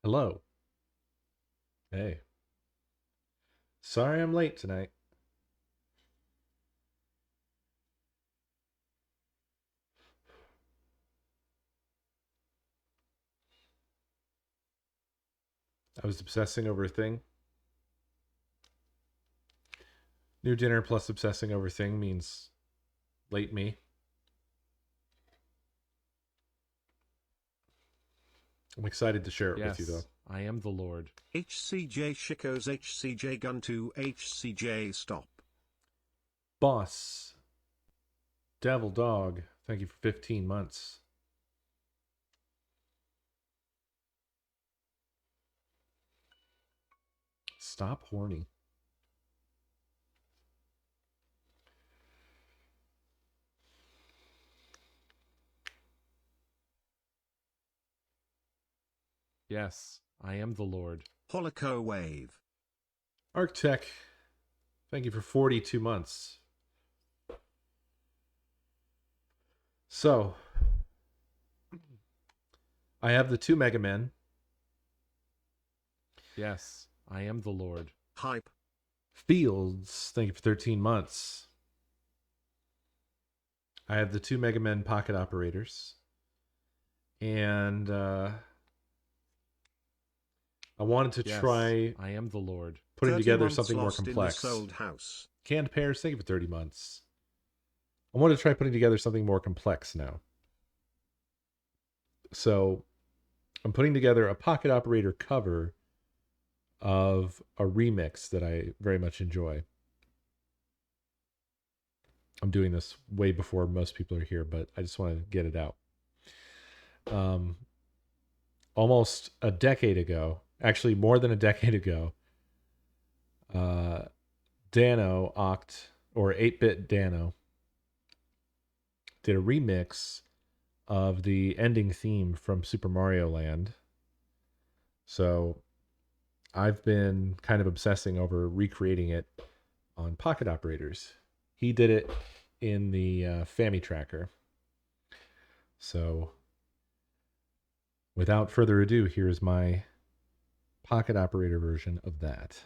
Hello. Hey. Sorry I'm late tonight. I was obsessing over a thing. New dinner plus obsessing over thing means late me. I'm excited to share it with you though. Yes, I am the Lord. HCJ Shikos HCJ Gun to HCJ Stop. Boss. Devil Dog. Thank you for 15 months. Stop horny. Yes, I am the Lord. Holoco Wave. Arctech. Thank you for 42 months. So, I have the two Mega Men. Yes, I am the Lord. Hype. Fields. Thank you for 13 months. I have the two Mega Men pocket operators. And I wanted to Yes, try I am the Lord. putting 30 together months something more lost in the complex. sold house. Canned pears, thank you for 30 months. I want to try putting together something more complex now. So I'm putting together a pocket operator cover of a remix that I very much enjoy. I'm doing this way before most people are here, but I just want to get it out. Almost a decade ago, actually more than a decade ago, uh, Dano Oct or 8-bit Dano did a remix of the ending theme from Super Mario Land. So I've been kind of obsessing over recreating it on pocket operators. He did it in the Fami tracker. So without further ado, here's my pocket operator version of that.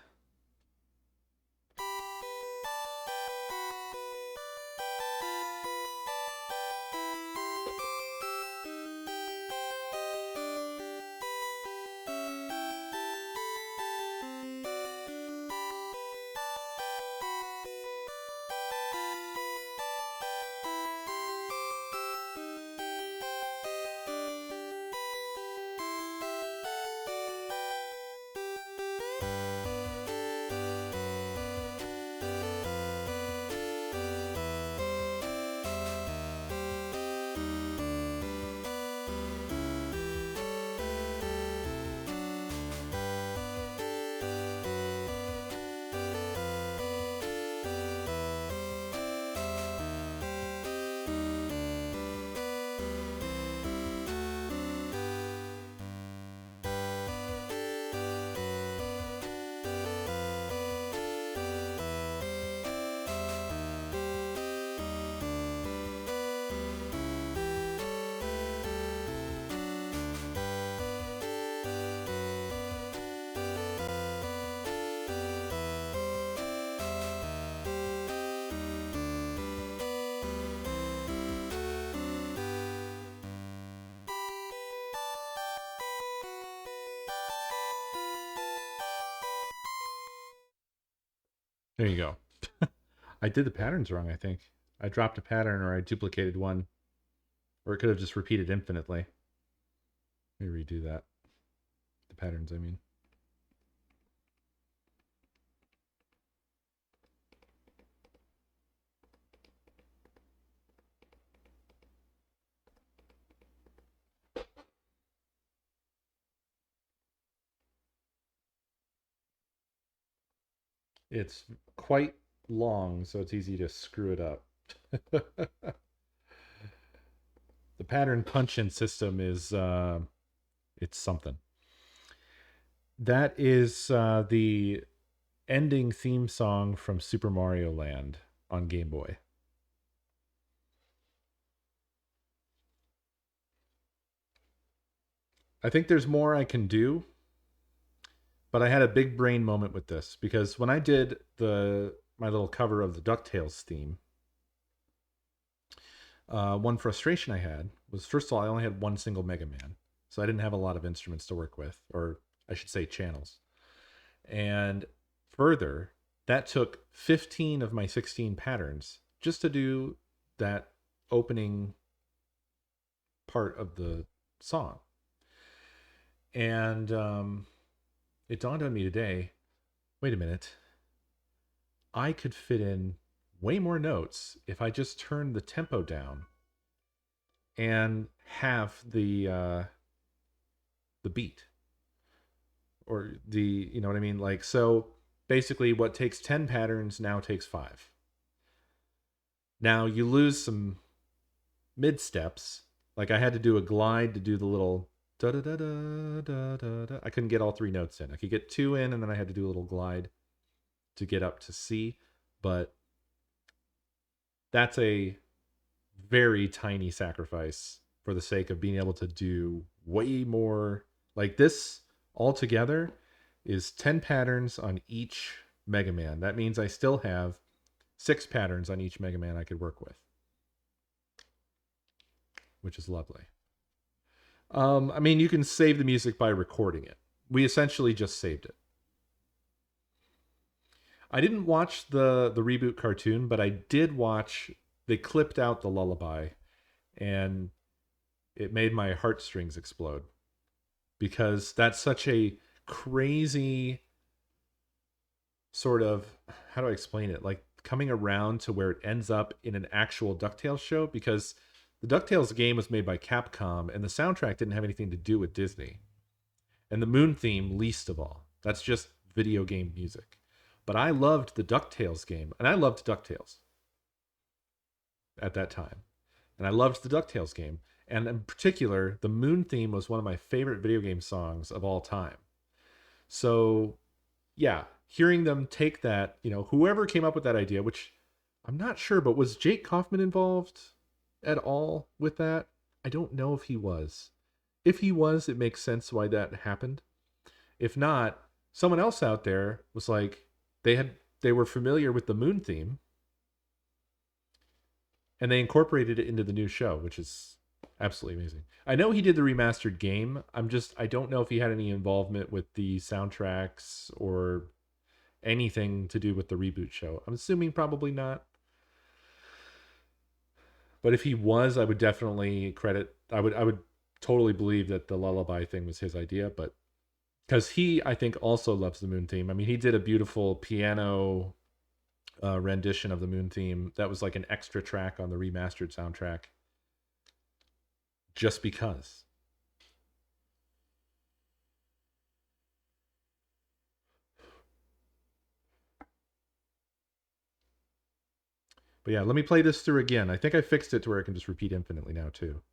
There you go. I did the patterns wrong, I think. I dropped a pattern or I duplicated one. Or it could have just repeated infinitely. Let me redo that. The patterns, I mean. It's quite long, so it's easy to screw it up. The pattern punch-in system is it's something. That is the ending theme song from Super Mario Land on Game Boy. I think there's more I can do but I had a big brain moment with this because when I did my little cover of the DuckTales theme, one frustration I had was, first of all, I only had one single Mega Man, so I didn't have a lot of instruments to work with, or I should say channels. And further, that took 15 of my 16 patterns just to do that opening part of the song. And it dawned on me today, wait a minute, I could fit in way more notes if I just turned the tempo down and have the beat, or the, you know what I mean? Like, so basically what takes 10 patterns now takes 5. Now you lose some mid steps. Like I had to do a glide to do the little da da da da da da da. I couldn't get all 3 notes in. I could get 2 in, and then I had to do a little glide to get up to C. But that's a very tiny sacrifice for the sake of being able to do way more. Like this altogether is 10 patterns on each Mega Man. That means I still have 6 patterns on each Mega Man I could work with, which is lovely. I mean, you can save the music by recording it. We essentially just saved it. I didn't watch the reboot cartoon, but I did watch. They clipped out the lullaby, and it made my heartstrings explode because that's such a crazy sort of, how do I explain it? Like coming around to where it ends up in an actual DuckTales show, because the DuckTales game was made by Capcom and the soundtrack didn't have anything to do with Disney. And the Moon theme, least of all. That's just video game music. But I loved the DuckTales game, and I loved DuckTales at that time. And I loved the DuckTales game. And in particular, the Moon theme was one of my favorite video game songs of all time. So, yeah, hearing them take that, you know, whoever came up with that idea, which I'm not sure, but was Jake Kaufman involved at all with that? I don't know if he was. If he was, it makes sense why that happened. If not, someone else out there was like, they were familiar with the Moon theme, and they incorporated it into the new show, which is absolutely amazing. I know he did the remastered game. I don't know if he had any involvement with the soundtracks or anything to do with the reboot show. I'm assuming probably not. But if he was, I would definitely credit. I would totally believe that the lullaby thing was his idea, but because he, I think, also loves the Moon theme. I mean, he did a beautiful piano rendition of the Moon theme that was like an extra track on the remastered soundtrack, just because. But yeah, let me play this through again. I think I fixed it to where I can just repeat infinitely now too.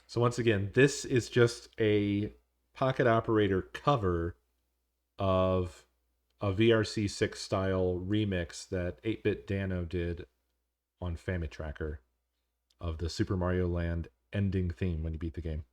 So once again, this is just a Pocket Operator cover of a VRC6 style remix that 8-Bit Dano did on Famitracker of the Super Mario Land ending theme when you beat the game.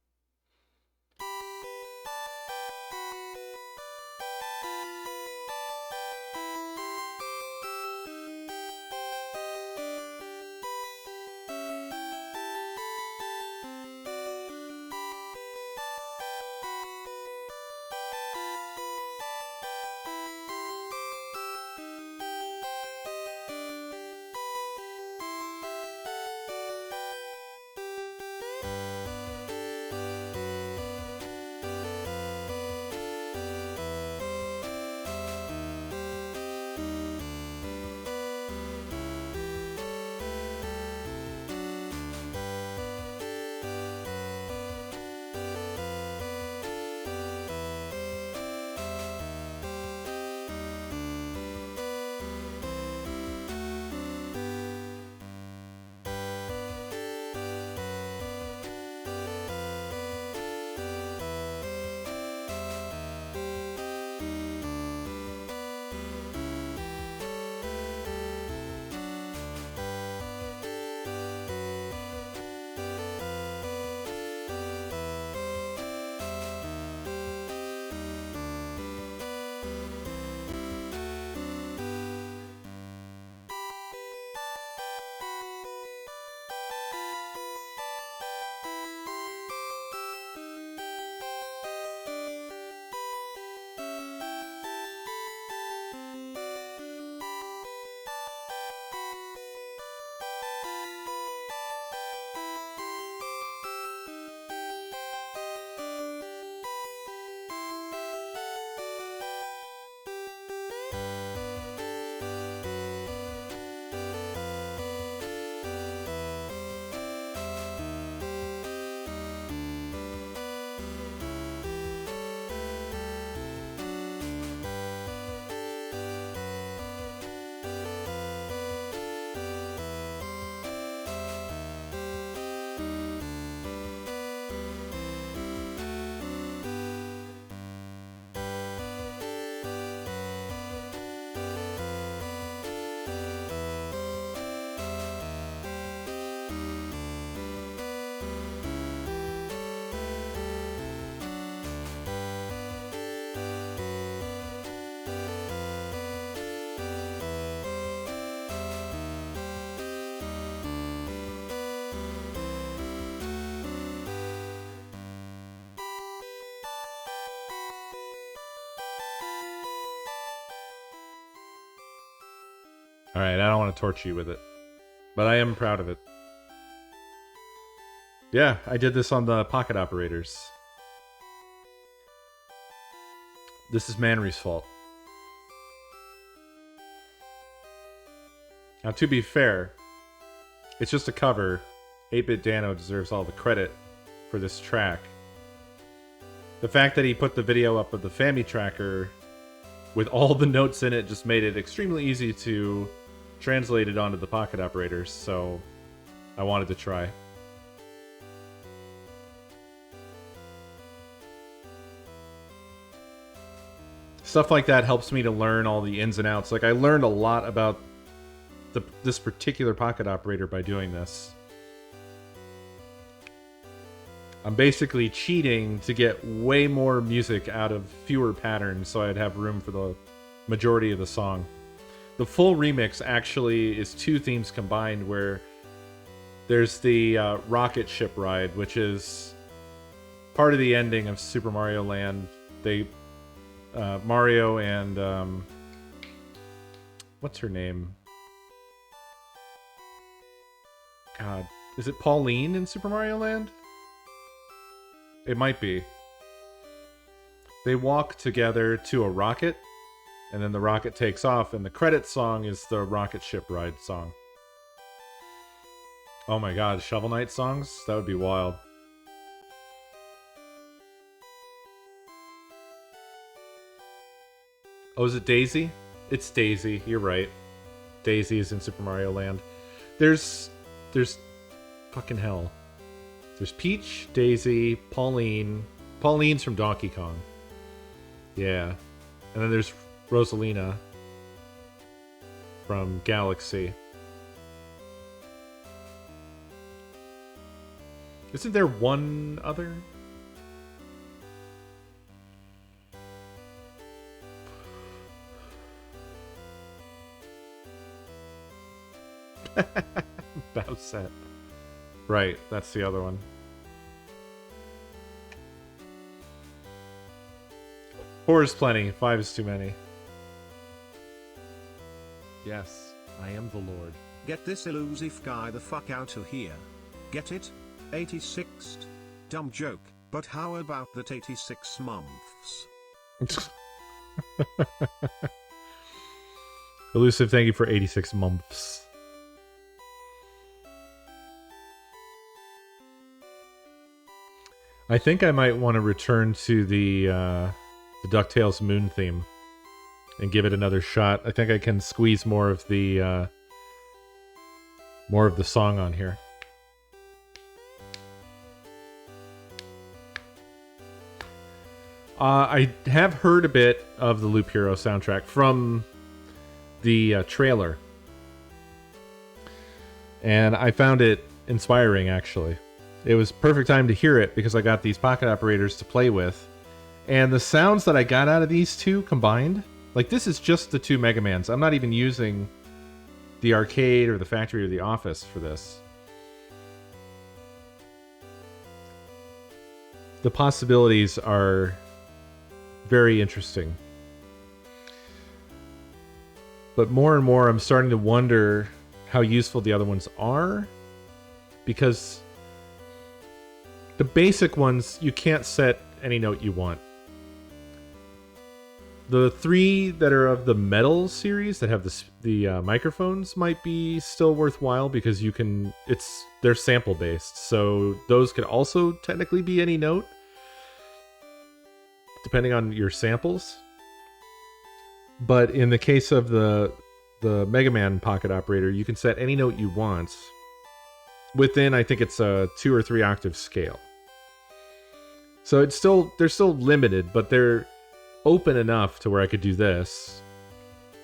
Alright, I don't want to torture you with it. But I am proud of it. Yeah, I did this on the pocket operators. This is Manry's fault. Now, to be fair, it's just a cover. 8-Bit Dano deserves all the credit for this track. The fact that he put the video up of the Fami tracker with all the notes in it just made it extremely easy to translate it onto the pocket operators, so I wanted to try. Stuff like that helps me to learn all the ins and outs. Like, I learned a lot about this particular pocket operator by doing this. I'm basically cheating to get way more music out of fewer patterns so I'd have room for the majority of the song. The full remix actually is 2 themes combined, where there's the rocket ship ride, which is part of the ending of Super Mario Land. Mario and what's her name? God, is it Pauline in Super Mario Land? It might be. They walk together to a rocket, and then the rocket takes off, and the credit song is the rocket ship ride song. Oh my god, Shovel Knight songs? That would be wild. Oh, is it Daisy? It's Daisy, you're right. Daisy is in Super Mario Land. There's fucking hell. There's Peach, Daisy, Pauline. Pauline's from Donkey Kong. Yeah. And then there's Rosalina from Galaxy. Isn't there one other? Bowset. Right, that's the other one. 4 is plenty, 5 is too many. Yes, I am the Lord. Get this elusive guy the fuck out of here. Get it? 86th. Dumb joke, but how about that 86 months? Elusive, thank you for 86 months. I think I might want to return to the DuckTales Moon theme and give it another shot. I think I can squeeze more of the song on here. I have heard a bit of the Loop Hero soundtrack from the trailer, and I found it inspiring, actually. It was perfect time to hear it because I got these pocket operators to play with, and the sounds that I got out of these two combined, like, this is just the 2 Mega Mans. I'm not even using the arcade or the factory or the office for this. The possibilities are very interesting. But more and more, I'm starting to wonder how useful the other ones are, because the basic ones, you can't set any note you want. The 3 that are of the metal series that have the microphones might be still worthwhile because you can. They're sample based, so those could also technically be any note, depending on your samples. But in the case of the Mega Man pocket operator, you can set any note you want within, I think it's a 2 or 3 octave scale. So they're still limited, but they're open enough to where I could do this,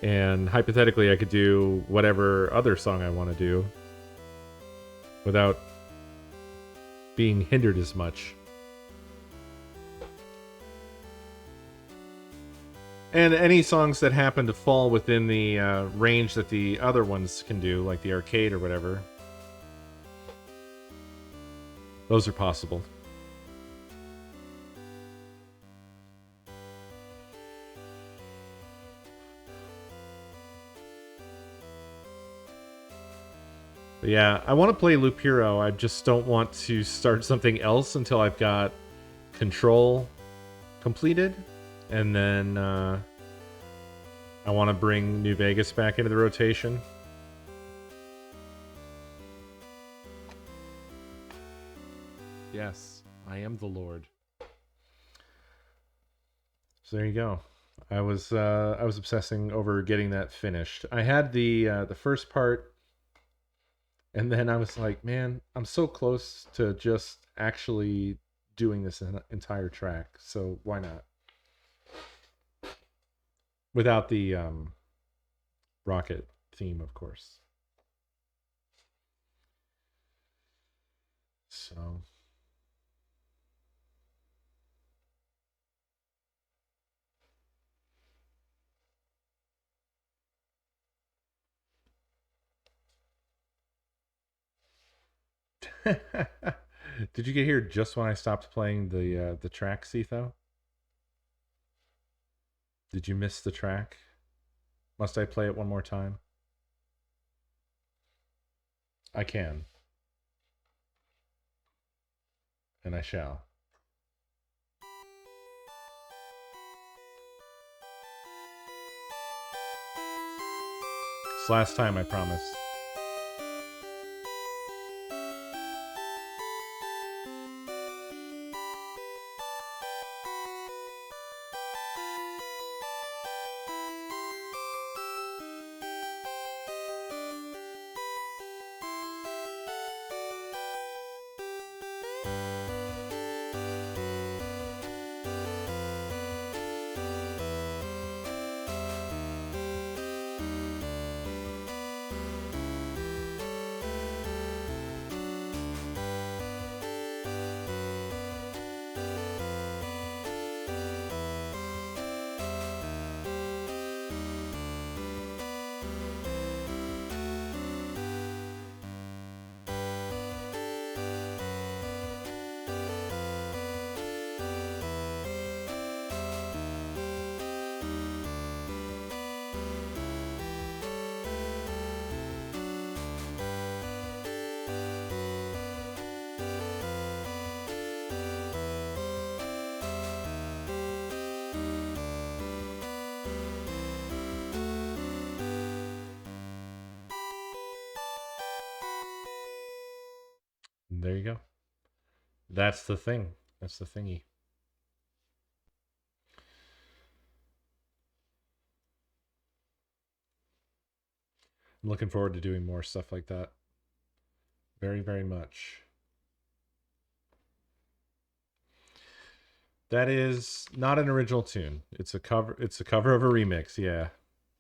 and hypothetically I could do whatever other song I want to do without being hindered as much. And any songs that happen to fall within the range that the other ones can do, like the arcade or whatever, those are possible. But yeah, I want to play Loop Hero. I just don't want to start something else until I've got Control completed. And then I want to bring New Vegas back into the rotation. Yes, I am the Lord. So there you go. I was obsessing over getting that finished. I had the first part, and then I was like, man, I'm so close to just actually doing this entire track. So why not? Without the rocket theme, of course. So did you get here just when I stopped playing the track, Setho? Did you miss the track? Must I play it one more time? I can, and I shall. It's last time, I promise. There you go. That's the thing. That's the thingy. I'm looking forward to doing more stuff like that. Very, very much. That is not an original tune. It's a cover. It's a cover of a remix. Yeah,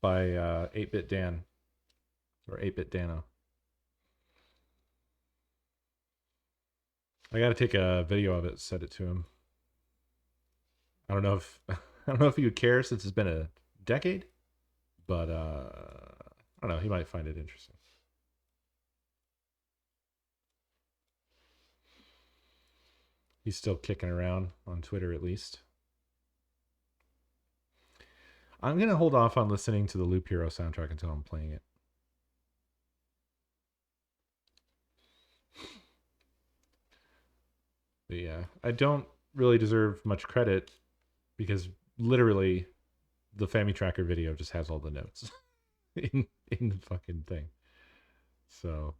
by 8-Bit Dan or 8-Bit Dano. I got to take a video of it, send it to him. I don't know if I don't know if he would care since it's been a decade, but I don't know. He might find it interesting. He's still kicking around on Twitter, at least. I'm gonna hold off on listening to the Loop Hero soundtrack until I'm playing it. But yeah, I don't really deserve much credit because literally the Family Tracker video just has all the notes in the fucking thing. So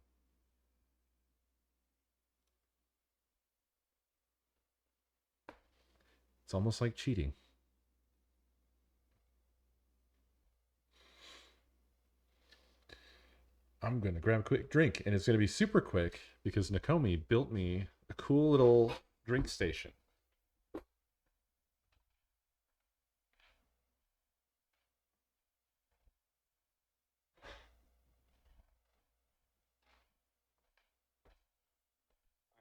it's almost like cheating. I'm gonna grab a quick drink, and it's gonna be super quick because Nakomi built me a cool little drink station.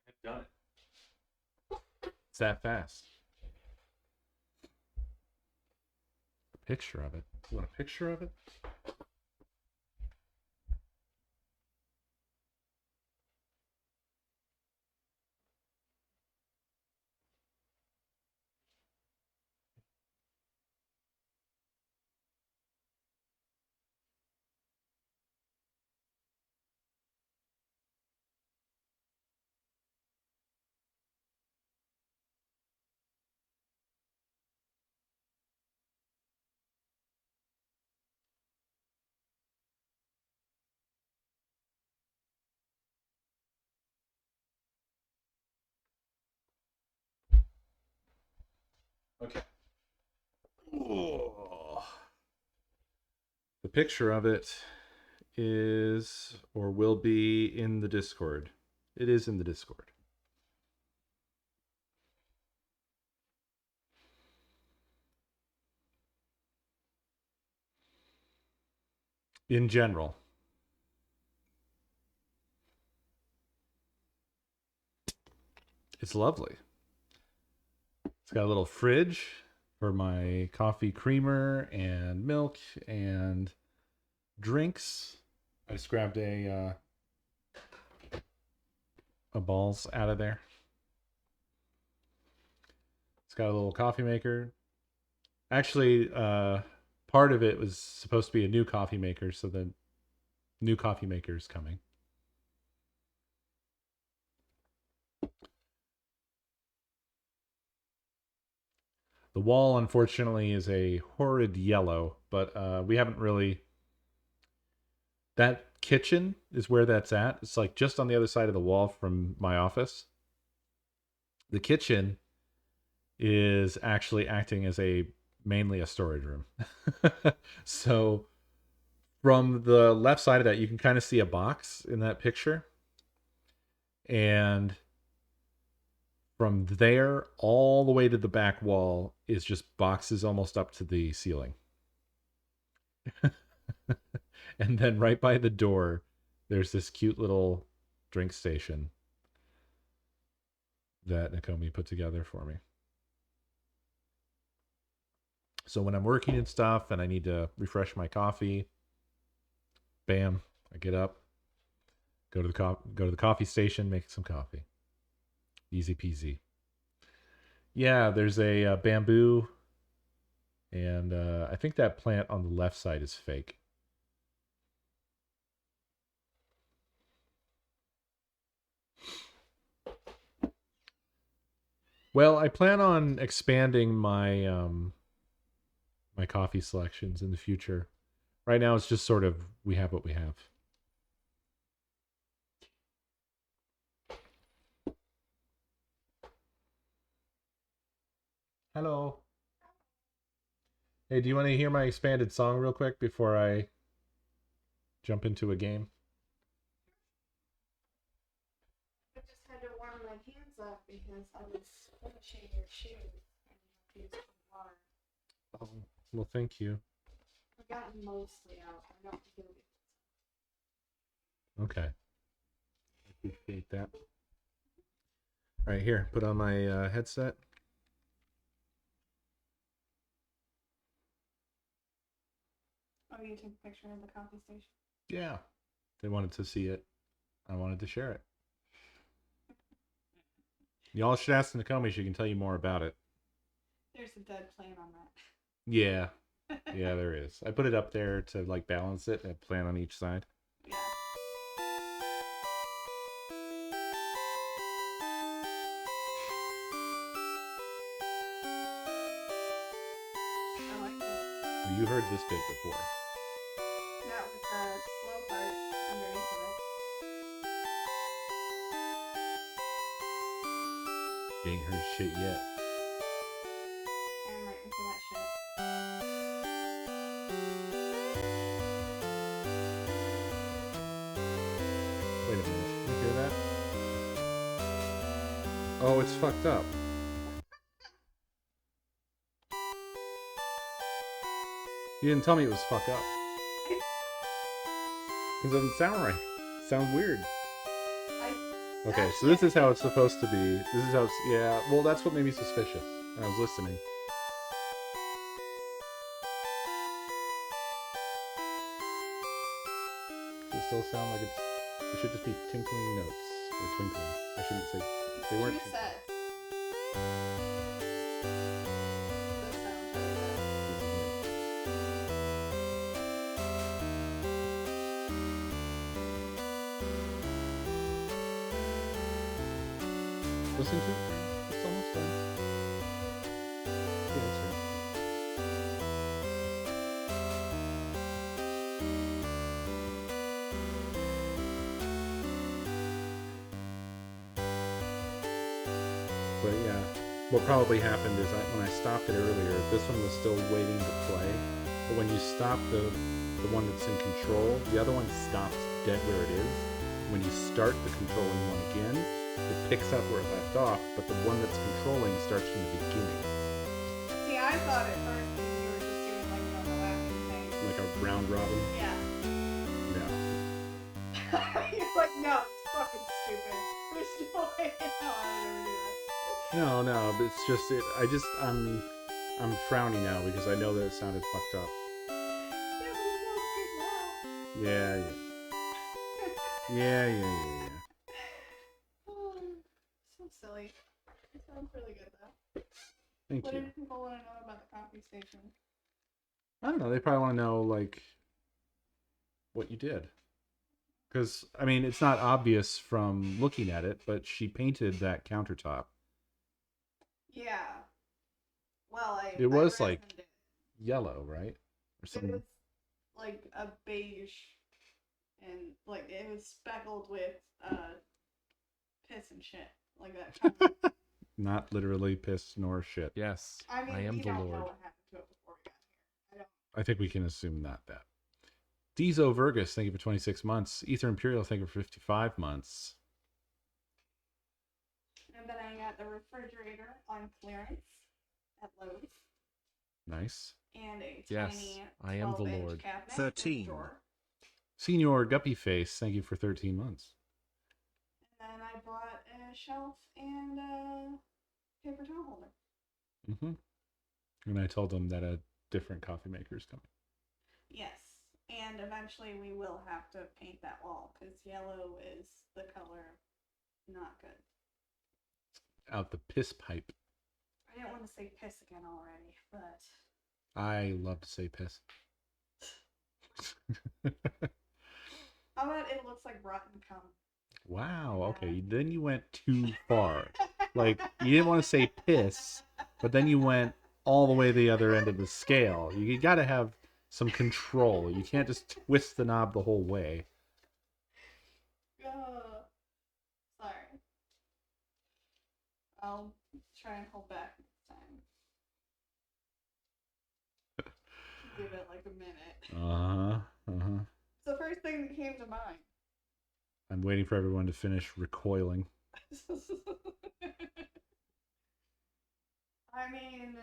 I've done it. It's that fast. A picture of it. You want a picture of it? Okay. Oh. The picture of it is or will be in the Discord. It is in the Discord. In general. It's lovely. It's got a little fridge for my coffee creamer and milk and drinks. I just grabbed a balls out of there. It's got a little coffee maker. Actually, part of it was supposed to be a new coffee maker, so the new coffee maker is coming. The wall, unfortunately, is a horrid yellow, but we haven't really. That kitchen is where that's at. It's like just on the other side of the wall from my office. The kitchen is actually acting as mainly a storage room. So from the left side of that, you can kind of see a box in that picture. And from there all the way to the back wall is just boxes almost up to the ceiling. And then right by the door, there's this cute little drink station that Nakomi put together for me. So when I'm working and stuff and I need to refresh my coffee, bam, I get up, go to the coffee station, make some coffee. Easy peasy. Yeah, there's a bamboo, and I think that plant on the left side is fake. Well, I plan on expanding my my coffee selections in the future. Right now, it's just sort of we have what we have. Hello. Hey, do you want to hear my expanded song real quick before I jump into a game? I just had to warm my hands up because I was finishing your shoes and you have to use some water. Oh, well, thank you. I've gotten mostly out. I don't feel it. Okay. Appreciate that. All right, here, put on my headset. Oh, you took a picture of the coffee station? Yeah. They wanted to see it. I wanted to share it. Y'all should ask Nakomi. She can tell you more about it. There's a dead plant on that. Yeah. Yeah, there is. I put it up there to like balance it and a plant on each side. Yeah. I like it. Well, you heard this bit before. Not with the slow part underneath of it. You ain't heard shit yet. I'm right into that shit. Wait a minute. You hear that? Oh, it's fucked up. You didn't tell me it was fucked up. Because it doesn't sound right. It sounds weird. Okay, so this is how it's supposed to be. This is how it's... Yeah, well, that's what made me suspicious. I was listening. Does it still sound like it's... It should just be tinkling notes. Or twinkling. I shouldn't say... They weren't... Two sets. This sounds really good. This is new. Listen to it. It's almost done. Yeah, it's right. But yeah, what probably happened is when I stopped it earlier, this one was still waiting to play. But when you stop the one that's in control, the other one stops dead where it is. When you start the controlling one again, it picks up where it left off, but the one that's controlling starts from the beginning. See, I thought at first that you were just doing like an overlapping thing. Like a round robin. Yeah. No. You're like, no, it's fucking stupid. There's no way in hell I would ever do that. No, but it's just I'm frowning now because I know that it sounded fucked up. Yeah, but it sounds good now. Yeah. So silly. It sounds really good though. Thank What you. do people want to know about the coffee station? I don't know. They probably want to know like what you did. Because I mean, it's not obvious from looking at it, but she painted that countertop. Yeah. Well, It was I like resined it. yellow, right? Or It something. was like a beige, and like it was speckled with piss and shit, like that. Not literally piss nor shit. Yes, I mean, I am we the don't Lord. know what happened to it before we got here. I don't. I think we can assume not that. Dizo Vergus, thank you for 26 months. Ether Imperial, thank you for 55 months. And then I got the refrigerator on clearance at Lowe's. Nice. And a Yes, tiny I am the 12-inch Lord. cabinet 13. drawer. Senior Guppy Face, thank you for 13 months. And then I bought a shelf and a paper towel holder. Mm-hmm. And I told them that a different coffee maker is coming. Yes, and eventually we will have to paint that wall because yellow is the color not good. Out the piss pipe. I didn't want to say piss again already, but I love to say piss. how about it looks like rotten cum? Wow, okay. Then you went too far. Like, you didn't want to say piss, but then you went all the way to the other end of the scale. You got to have some control. You can't just twist the knob the whole way. Sorry. I'll try and hold back next time. Give it like a minute. It's the first thing that came to mind. I'm waiting for everyone to finish recoiling. I mean,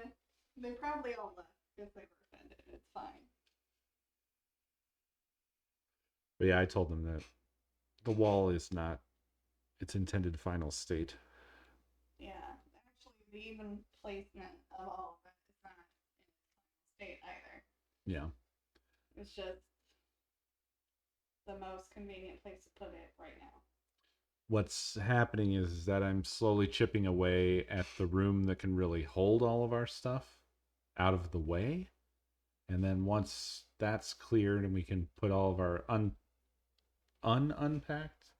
they probably all left because they were offended. It's fine. But yeah, I told them that the wall is not its intended final state. Yeah, actually, the even placement of all of it is not in its final state either. Yeah. It's just the most convenient place to put it right now. What's happening is that I'm slowly chipping away at the room that can really hold all of our stuff out of the way. And then once that's cleared and we can put all of our unpacked,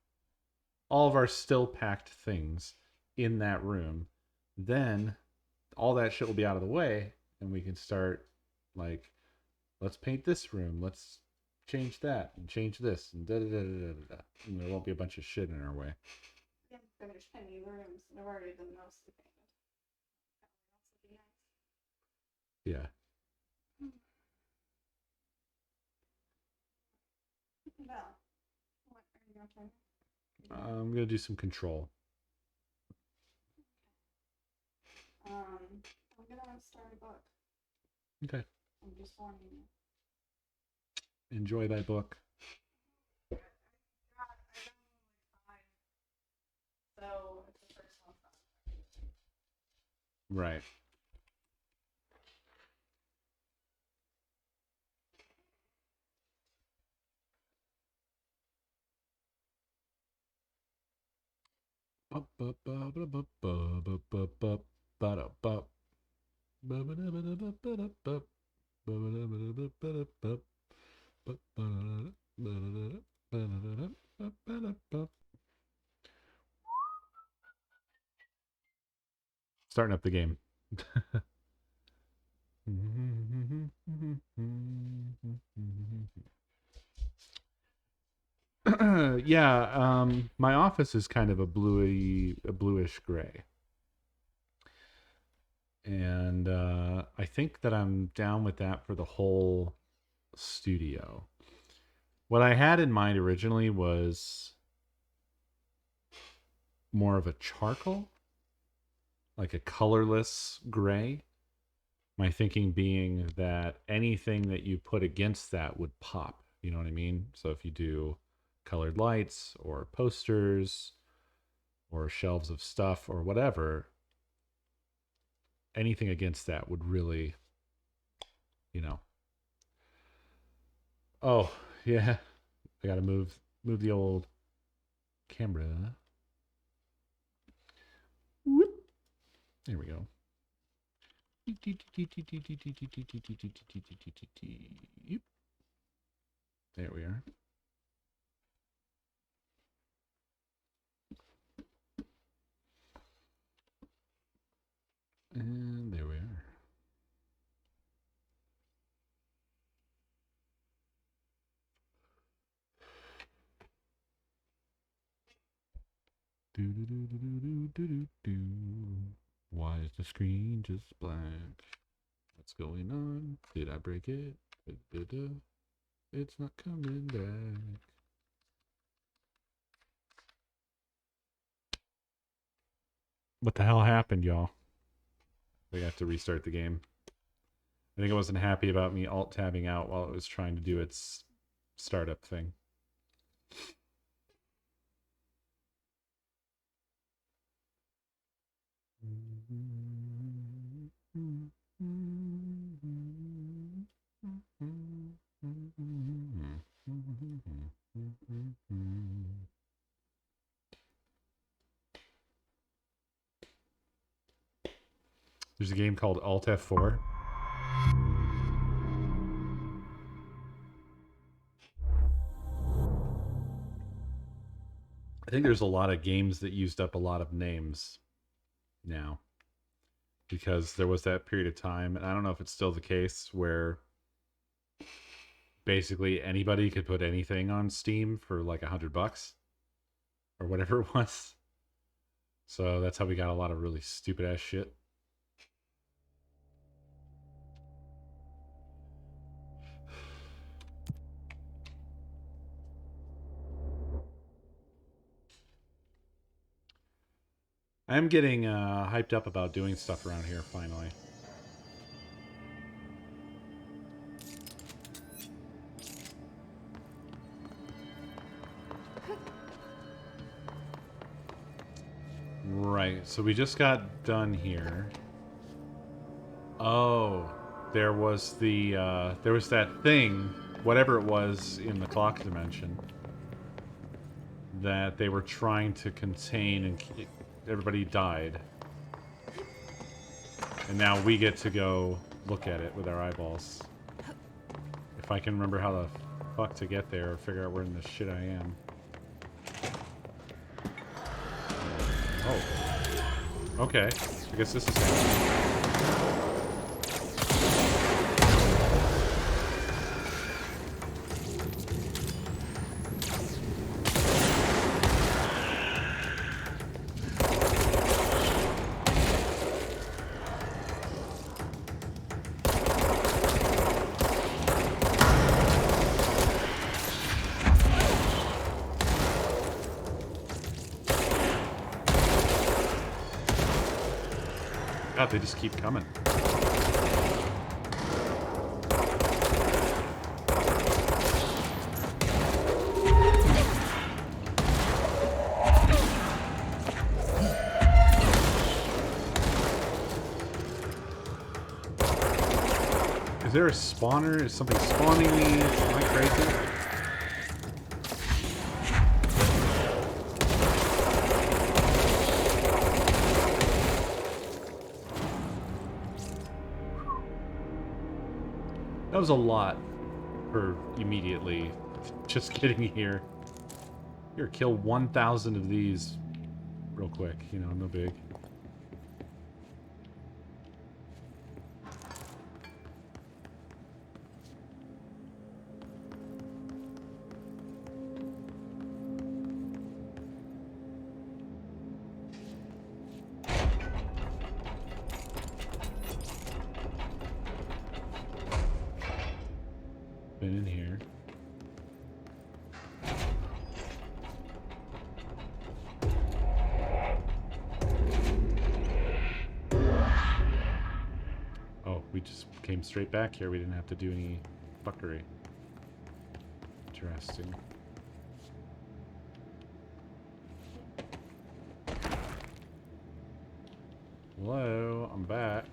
all of our still packed things in that room, then all that shit will be out of the way and we can start like, let's paint this room, let's change that and change this and da da da da da da. And there won't be a bunch of shit in our way. We haven't finished painting the rooms. They've already been mostly painted. That would also be nice. Yeah. Well, what are you going to play? I'm gonna do some control. I'm gonna start a book. Okay. I'm just warning you. Enjoy that book. God, I don't like 5. So it's the first one. Right. Starting up the game. Yeah, my office is kind of a bluish gray. And I think that I'm down with that for the whole studio. What I had in mind originally was more of a charcoal, like a colorless gray. My thinking being that anything that you put against that would pop. You know what I mean? So if you do colored lights or posters or shelves of stuff or whatever, anything against that would really, you know. Oh, yeah. I got to move the old camera. Whoop. There we go. There we are. And there we are. Do do do do do do do do. Why is the screen just blank? What's going on? Did I break it? It's not coming back. What the hell happened, y'all? We have to restart the game. I think it wasn't happy about me alt tabbing out while it was trying to do its startup thing. There's a game called Alt F4. I think there's a lot of games that used up a lot of names now, because there was that period of time, and I don't know if it's still the case, where basically anybody could put anything on Steam for like $100 or whatever it was. So that's how we got a lot of really stupid ass shit. I'm getting hyped up about doing stuff around here finally. Right, so we just got done here. Oh, there was that thing, whatever it was in the clock dimension, that they were trying to contain, and everybody died. And now we get to go look at it with our eyeballs. If I can remember how the fuck to get there or figure out where in the shit I am. Oh. Okay. I guess this is happening. God, they just keep coming. Is there a spawner? Is something spawning me? Am I crazy? That was a lot for immediately just getting here. Here, kill 1,000 of these real quick. You know, no big. been in here. Oh, we just came straight back here. We didn't have to do any fuckery. Interesting. Hello, I'm back.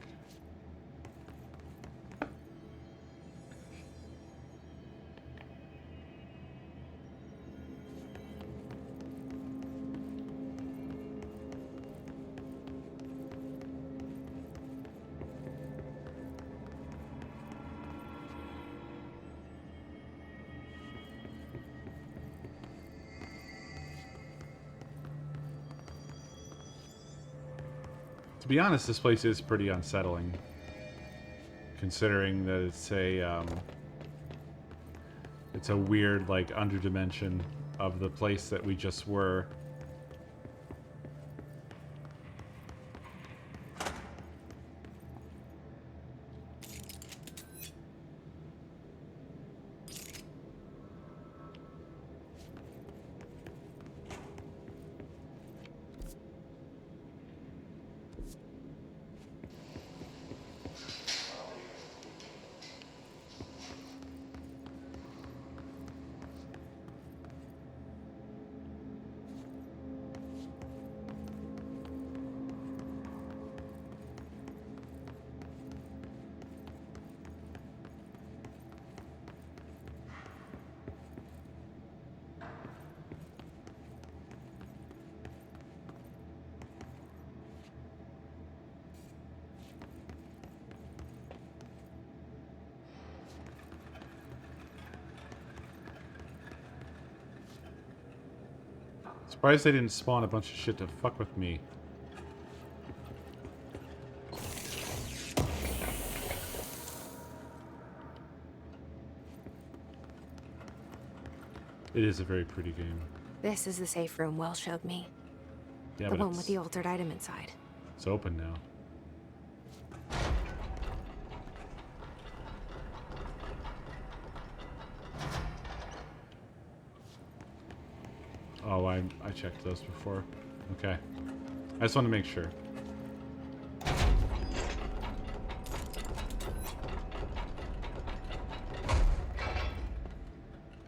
To be honest, this place is pretty unsettling, considering that it's a weird, like, underdimension of the place that we just were. Surprised they didn't spawn a bunch of shit to fuck with me. It is a very pretty game. This is the safe room Will showed me. Yeah, The but one with the altered item inside. it's open now. Oh, I checked those before. Okay. I just want to make sure.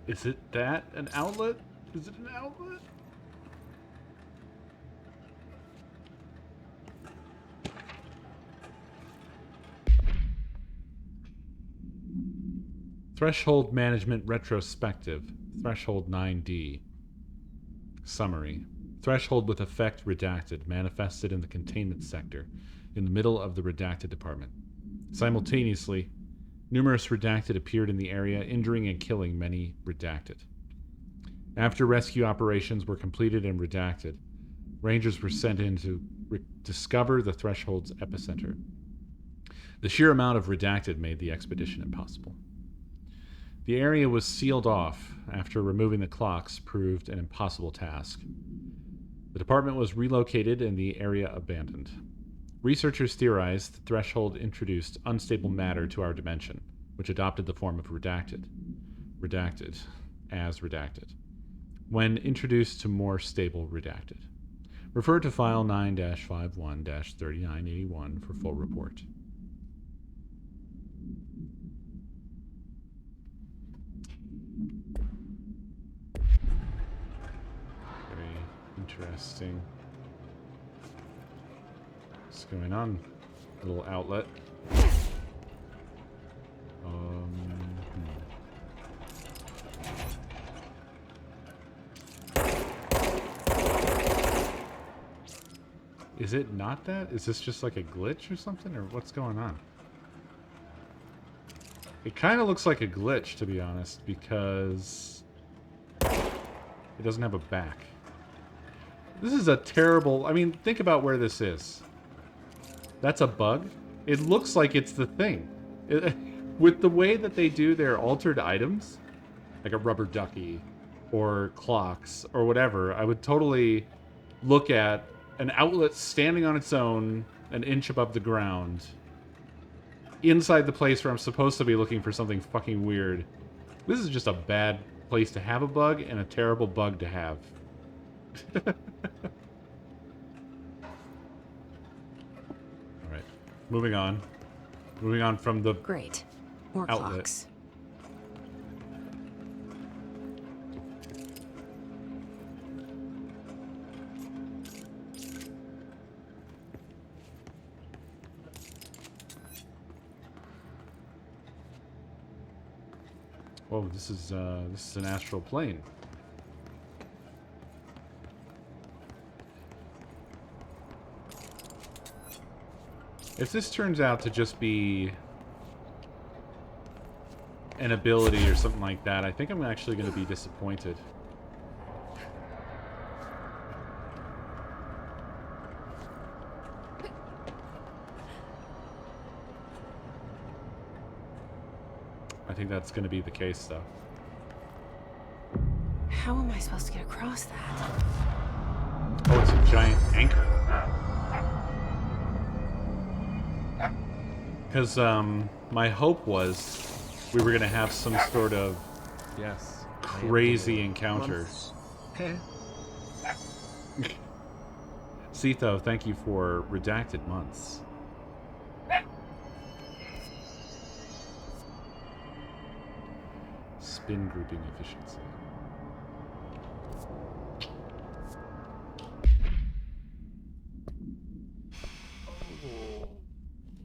Is it that an outlet? Is it an outlet? Threshold Management Retrospective. Threshold 9D. Summary. Threshold with effect redacted, manifested in the containment sector, in the middle of the redacted department. Simultaneously, numerous redacted appeared in the area, injuring and killing many redacted. After rescue operations were completed and redacted, Rangers were sent in to discover the Threshold's epicenter. The sheer amount of redacted made the expedition impossible. The area was sealed off after removing the clocks proved an impossible task. The department was relocated and the area abandoned. Researchers theorized the Threshold introduced unstable matter to our dimension, which adopted the form of redacted, as redacted, when introduced to more stable redacted. Refer to File 9-51-3981 for full report. Very interesting. What's going on? Little outlet. Is it not that? Is this just like a glitch or something? Or what's going on? It kind of looks like a glitch, to be honest, because it doesn't have a back. This is a terrible... I mean, think about where this is. That's a bug. It looks like it's the thing. With the way that they do their altered items, like a rubber ducky or clocks or whatever, I would totally look at an outlet standing on its own an inch above the ground inside the place where I'm supposed to be looking for something fucking weird, This is just a bad place to have a bug and a terrible bug to have. Alright. Moving on. Moving on from the Great. More outlet. clocks. Whoa, this is an astral plane. If this turns out to just be an ability or something like that, I think I'm actually going to be disappointed. I think that's going to be the case, though. How am I supposed to get across that? Oh, it's a giant anchor. Because my hope was we were going to have some sort of Yes. I am the crazy Lord. encounter. Months. Hair. Sitho, thank you for redacted months. Spin grouping efficiency.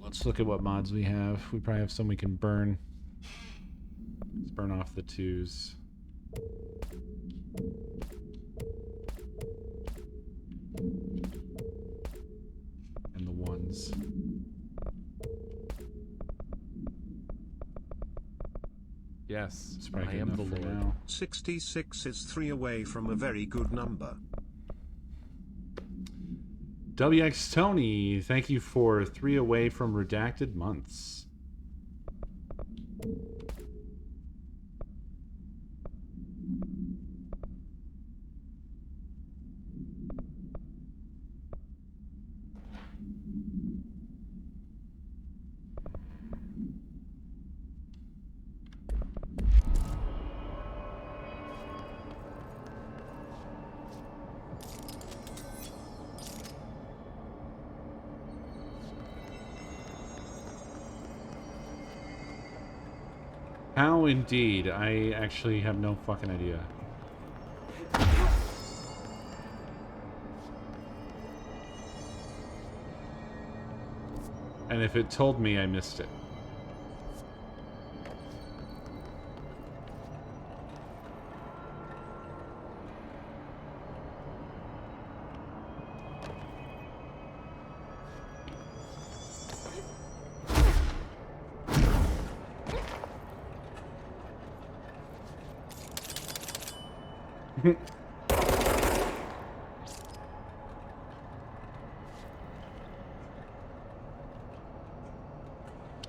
Let's look at what mods we have. We probably have some we can burn. Let's burn off the 2s. And the 1s. Yes. It's probably I good am enough the for Lord. now. 66 is 3 away from a very good number. WX Tony, thank you for 3 away from redacted months. How indeed? I actually have no fucking idea. And if it told me, I missed it.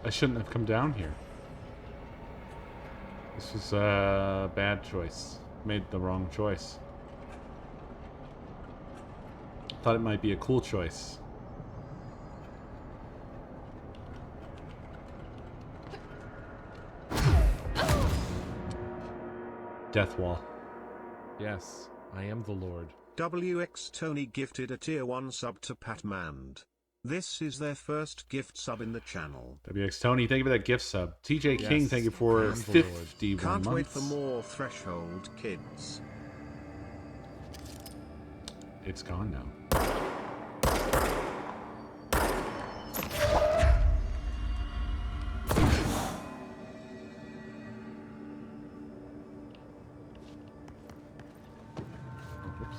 I shouldn't have come down here. This was a bad choice. Made the wrong choice. Thought it might be a cool choice. Death wall. Yes. I am the Lord. WX Tony gifted a tier 1 sub to Patmand. This is their first gift sub in the channel. WX Tony, thank you for that gift sub. TJ King, Yes, thank you I for am the Lord. 51 Can't months. wait for more Threshold kids. It's gone now. Oops.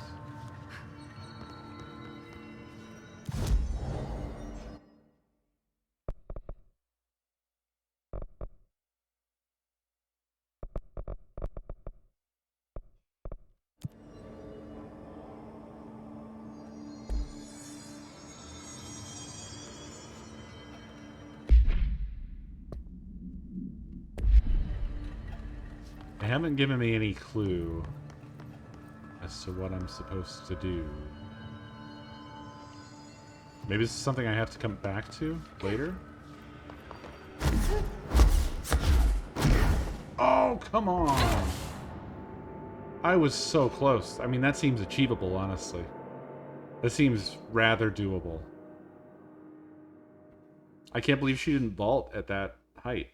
They haven't given me any clue as to what I'm supposed to do. Maybe this is something I have to come back to later? Oh, Oh, come on. I was so close. I mean, that seems achievable, honestly. That seems rather doable. I can't believe she didn't vault at that height.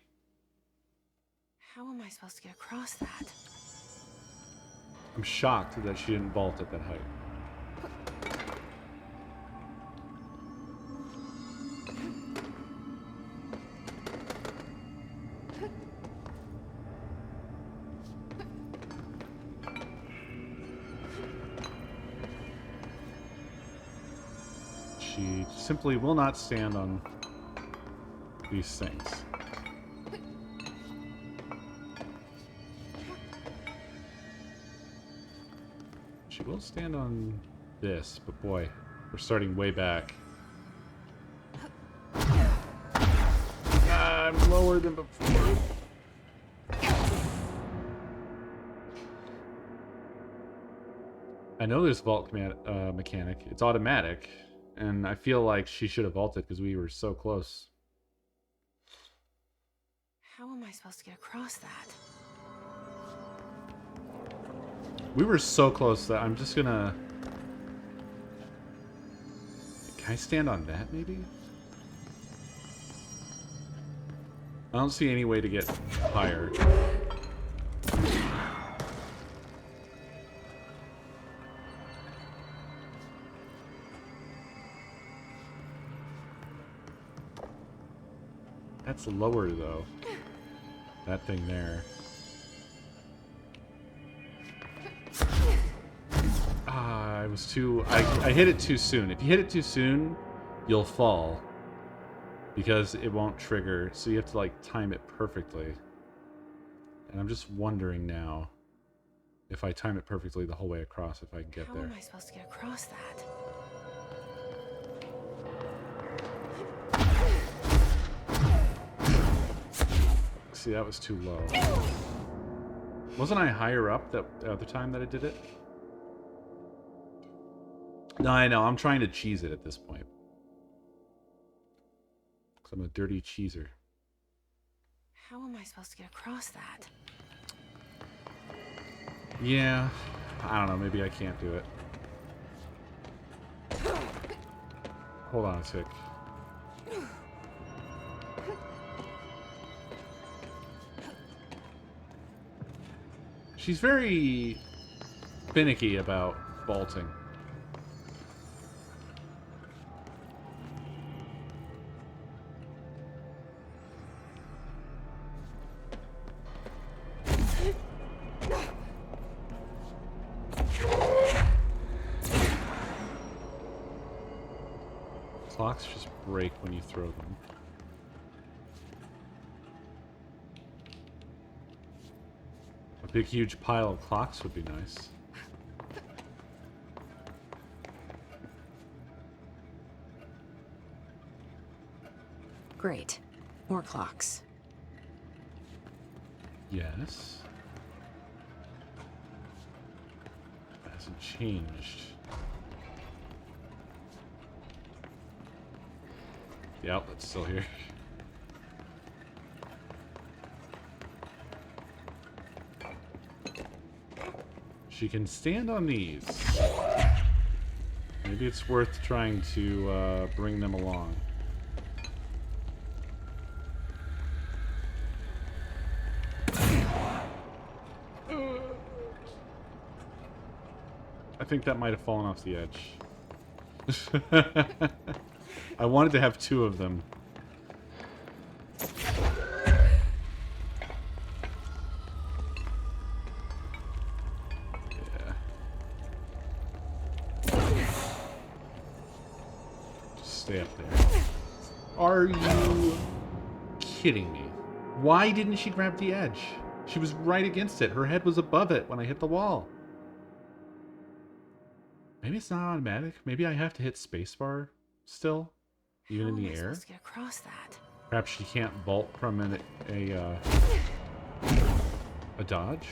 How am I supposed to get across that? I'm shocked that she didn't vault at that height. She simply will not stand on these things. She will stand on this, but boy, we're starting way back. I'm lower than before. I know there's vault command, mechanic. It's automatic, and I feel like she should have vaulted because we were so close. How am I supposed to get across that? We were so close that I'm just gonna... Can I stand on that, maybe? I don't see any way to get higher. That's lower, though. That thing there. I was too... I hit it too soon. If you hit it too soon, you'll fall. Because it won't trigger. So you have to, like, time it perfectly. And I'm just wondering now if I time it perfectly the whole way across, if I can get there. How am I supposed to get across that? See, that was too low. Wasn't I higher up that other time that I did it? No, I know. I'm trying to cheese it at this point. Because I'm a dirty cheeser. How am I supposed to get across that? Yeah. I don't know. Maybe I can't do it. Hold on a tick. She's very finicky about vaulting. Clocks just break when you throw them. A big, huge pile of clocks would be nice. Great. More clocks. Yes. Hasn't changed. The outlet's still here. She can stand on these. Maybe it's worth trying to bring them along. I think that might have fallen off the edge. I wanted to have two of them. Yeah. Just stay up there. Are you kidding me? Why didn't she grab the edge? She was right against it. Her head was above it when I hit the wall. Maybe it's not automatic. Maybe I have to hit spacebar still, even in the air. How am I supposed to get across that? Perhaps she can't vault from a dodge.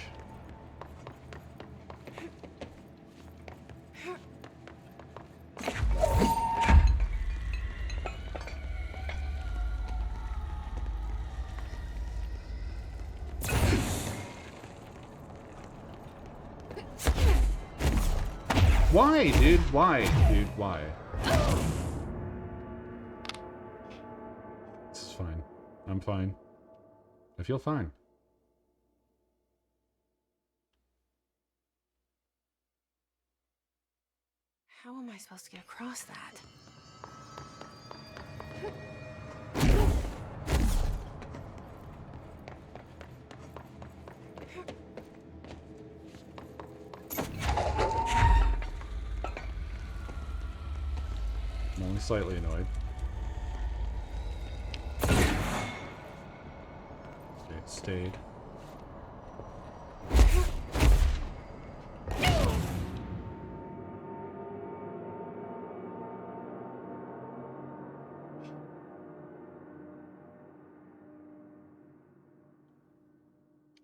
Why, dude? Why, dude? Why? This is fine. I'm fine. I feel fine. How am I supposed to get across that? I'm only slightly annoyed. Okay, it stayed.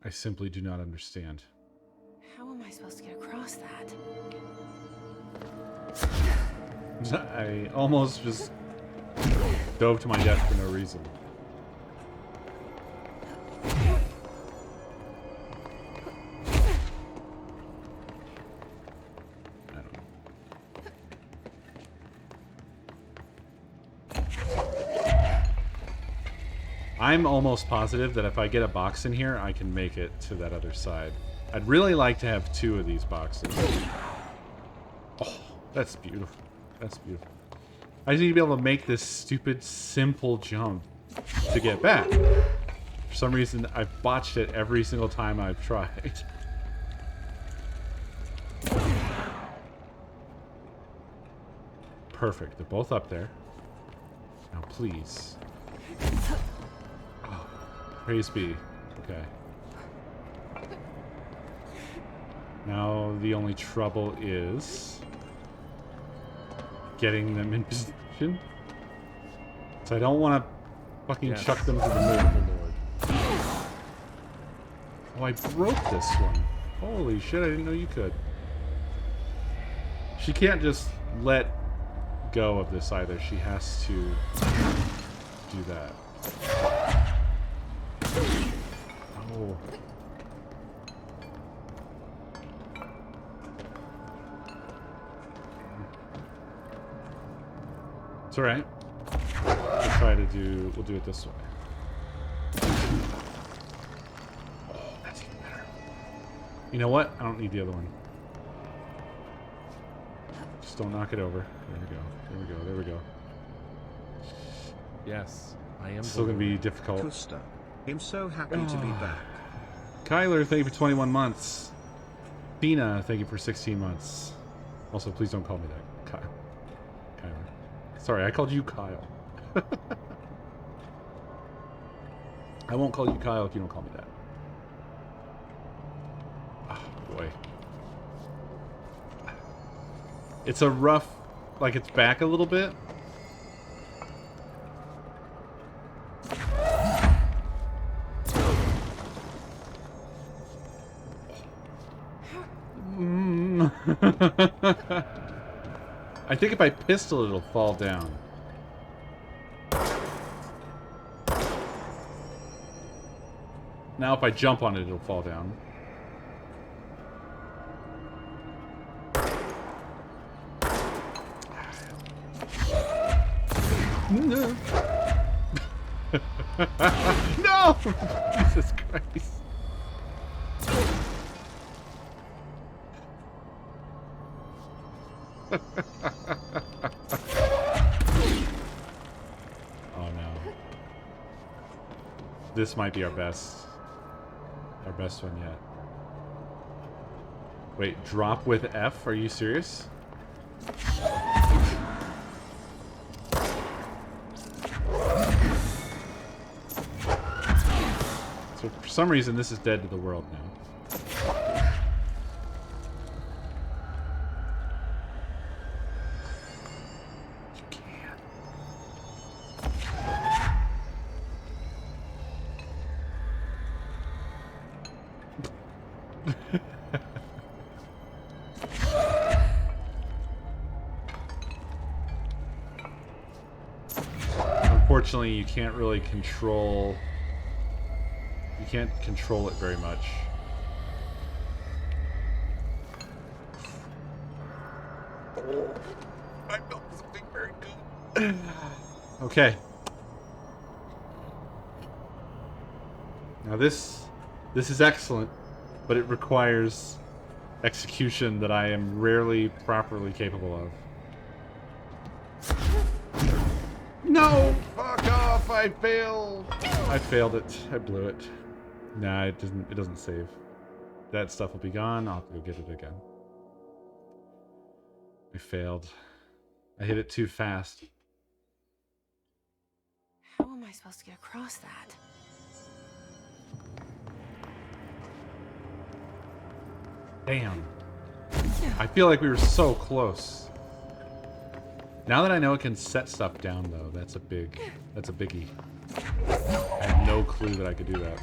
I simply do not understand. How am I supposed to get across that? I almost just dove to my death for no reason. I don't know. I'm almost positive that if I get a box in here, I can make it to that other side. I'd really like to have 2 of these boxes. Oh, that's beautiful. That's beautiful. I just need to be able to make this stupid, simple jump to get back. For some reason, I've botched it every single time I've tried. Perfect. They're both up there. Now, please. Oh, praise be. Okay. Now, the only trouble is getting them in position. So I don't want to fucking Yes. chuck them to the moon. The Lord. Oh, I broke this one. Holy shit, I didn't know you could. She can't just let go of this either. She has to do that. Oh. It's alright. We'll do it this way. Oh, that's even better. You know what? I don't need the other one. Just don't knock it over. There we go. There we go. There we go. Yes, I am It's the still gonna be Lord. difficult. Coestar. I'm so happy to be back. Kyler, thank you for 21 months. Tina, thank you for 16 months. Also, please don't call me that. Kyler. Sorry, I called you Kyle. I won't call you Kyle if you don't call me that. Oh, boy. It's a rough... Like, it's back a little bit. I think if I pistol it'll fall down. Now if I jump on it, it'll fall down. No! No! Jesus Christ. Oh no. This might be our best one yet. Wait, drop with F? Are you serious? So for some reason this is dead to the world now. Unfortunately, you can't really control... You can't control it very much. I built something very good. Okay. Now this is excellent, but it requires execution that I am rarely properly capable of. No! Fuck off! I failed! I failed it. I blew it. Nah, it doesn't save. That stuff will be gone. I'll have to go get it again. I failed. I hit it too fast. How am I supposed to get across that? Damn. I feel like we were so close. Now that I know it can set stuff down, though, that's a biggie. I had no clue that I could do that.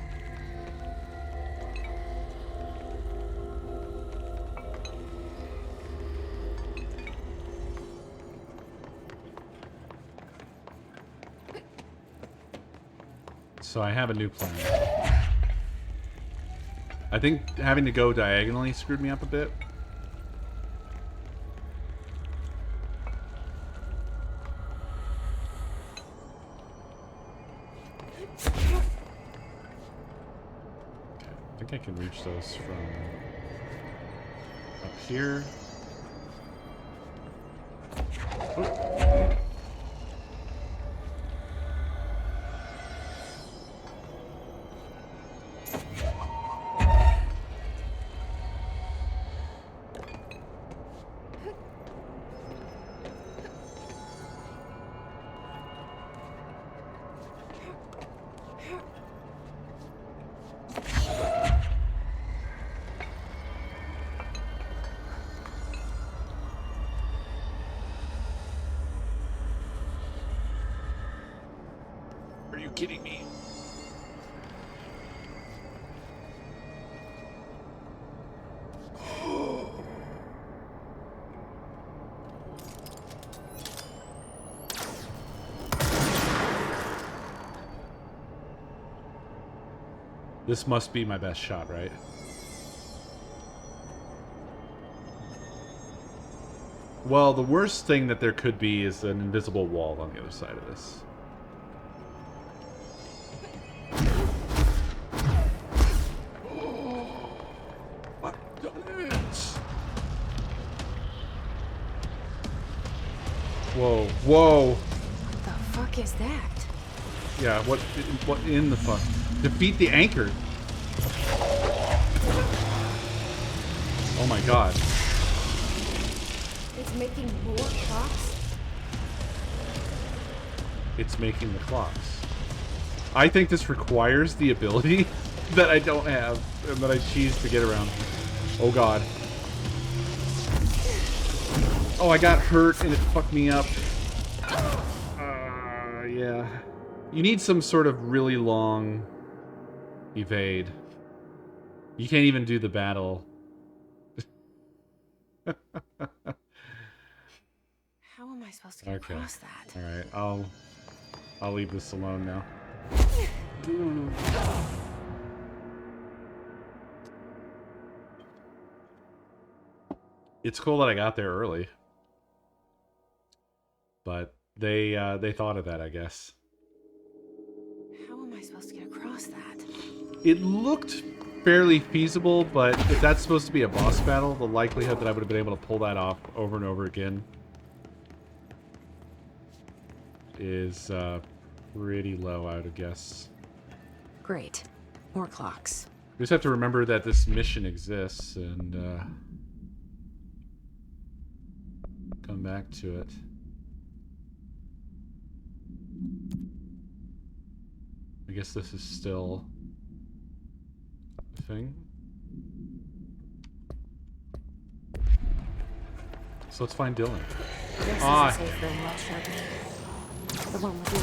So I have a new plan. I think having to go diagonally screwed me up a bit. I think I can reach those from up here. Oh. Are you kidding me? This must be my best shot, right? Well, the worst thing that there could be is an invisible wall on the other side of this. I've done it! Whoa, whoa! What the fuck is that? Yeah, what in the fuck? Defeat the anchor. Oh my god. It's making more clocks? It's making the clocks. I think this requires the ability that I don't have and that I choose to get around. Oh god. Oh, I got hurt and it fucked me up. Yeah. You need some sort of really long evade. You can't even do the battle. How am I supposed to get Okay. across that? Alright, I'll leave this alone now. It's cool that I got there early. But they thought of that, I guess. How am I supposed to get across that? It looked fairly feasible, but if that's supposed to be a boss battle, the likelihood that I would have been able to pull that off over and over again is pretty low, I would guess. Great. More clocks. We just have to remember that this mission exists and come back to it. I guess this is still a thing. So let's find Dylan. This is Ah. a safe room, well sharpened. The one with the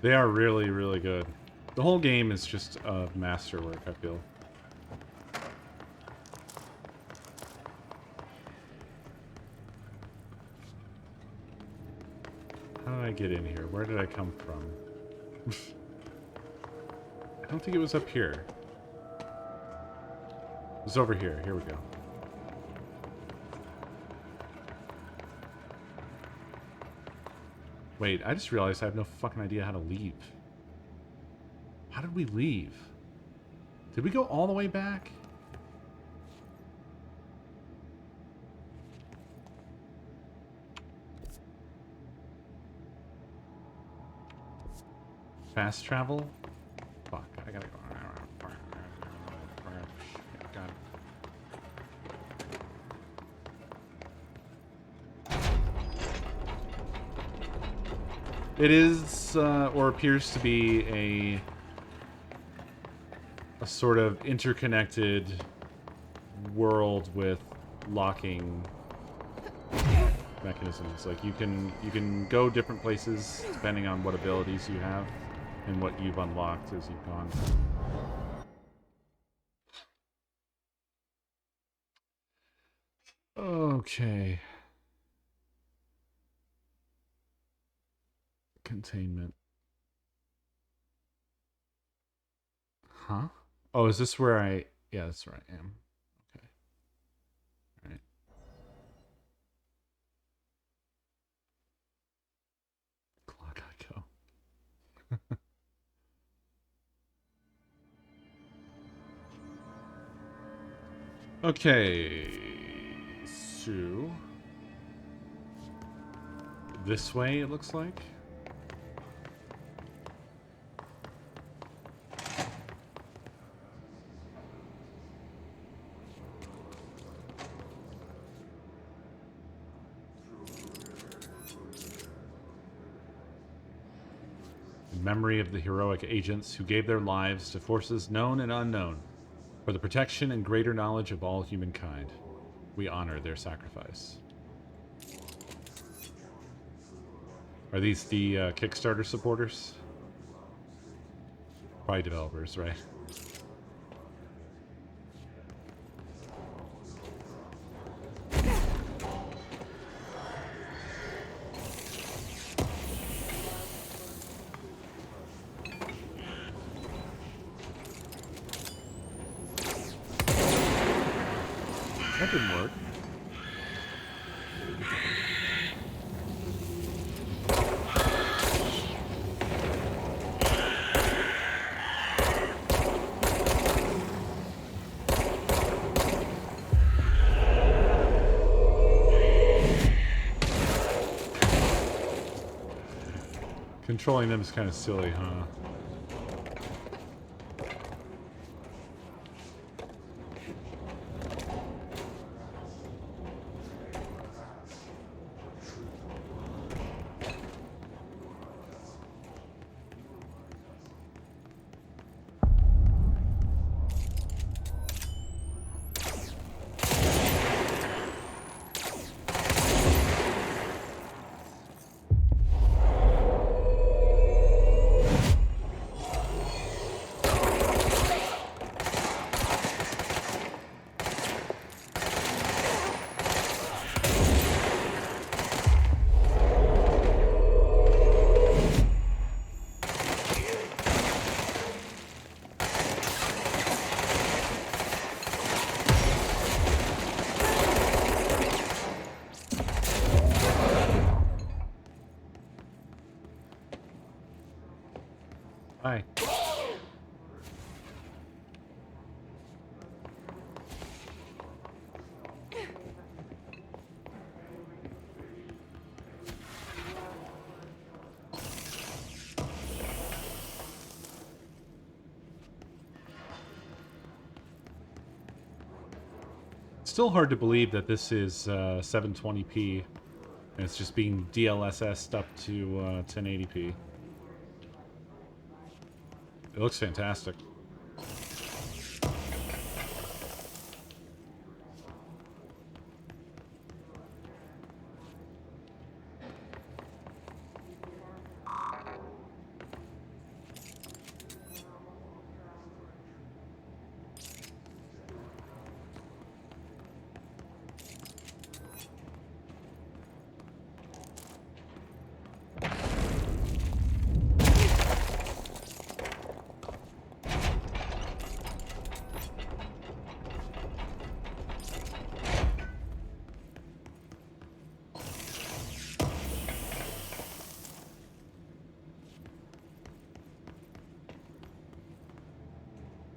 They are really, really good. The whole game is just a masterwork, I feel. How did I get in here? Where did I come from? I don't think it was up here. It was over here. Here we go. Wait, I just realized I have no fucking idea how to leave. How did we leave? Did we go all the way back? Fast travel? Fuck, I gotta go. God. It is, or appears to be a sort of interconnected world with locking mechanisms. Like you can go different places depending on what abilities you have and what you've unlocked as you've gone. Okay. Containment. Huh? Oh, is this where I... Yeah, that's where I am. Okay. Alright. Clock I go. Okay. So... This way, it looks like. In memory of the heroic agents who gave their lives to forces known and unknown for the protection and greater knowledge of all humankind, we honor their sacrifice. Are these the Kickstarter supporters? Probably developers, right? That didn't work. Controlling them is kind of silly, huh? Hi. It's still hard to believe that this is 720p and it's just being DLSS'd up to 1080p. It looks fantastic.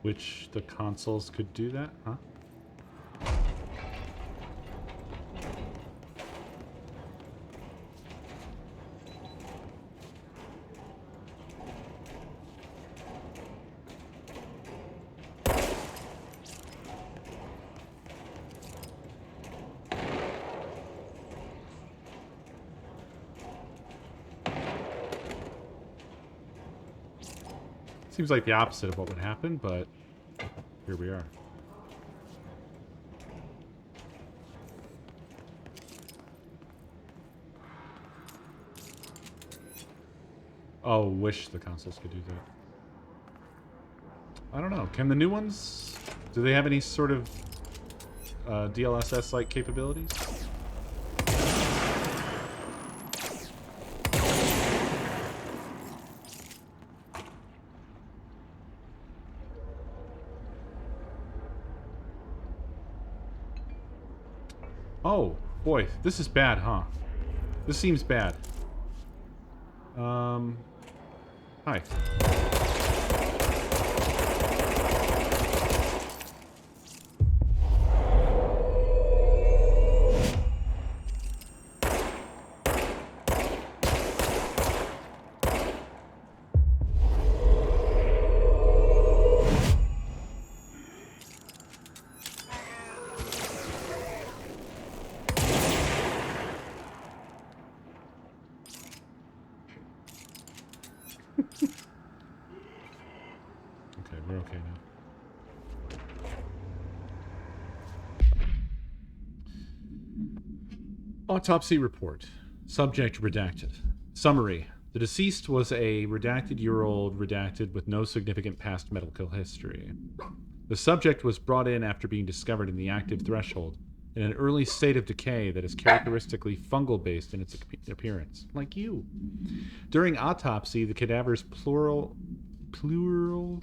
Which the consoles could do that, huh? Seems like the opposite of what would happen, but here we are. Oh, wish the consoles could do that. I don't know. Can the new ones... Do they have any sort of DLSS-like capabilities? Oh, boy. This is bad, huh? This seems bad. Hi. Okay, we're okay now. Autopsy report. Subject redacted. Summary. The deceased was a redacted-year-old redacted with no significant past medical history. The subject was brought in after being discovered in the active threshold in an early state of decay that is characteristically fungal-based in its appearance, like you. During autopsy, the cadaver's pleural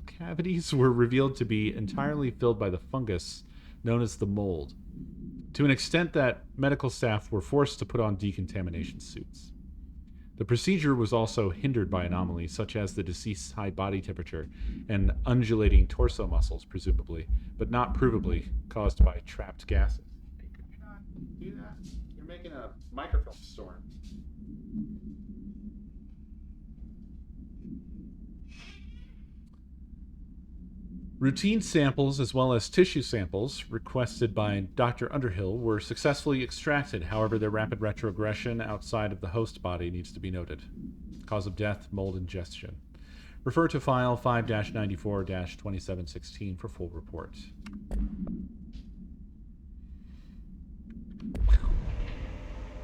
cavities were revealed to be entirely filled by the fungus known as the mold, to an extent that medical staff were forced to put on decontamination suits. The procedure was also hindered by anomalies such as the deceased's high body temperature and undulating torso muscles, presumably, but not provably, caused by trapped gases. Hey, could you not do that? You're making a microfilm storm. Routine samples as well as tissue samples requested by Dr. Underhill were successfully extracted. However, their rapid retrogression outside of the host body needs to be noted. Cause of death, mold ingestion. Refer to file 5-94-2716 for full report.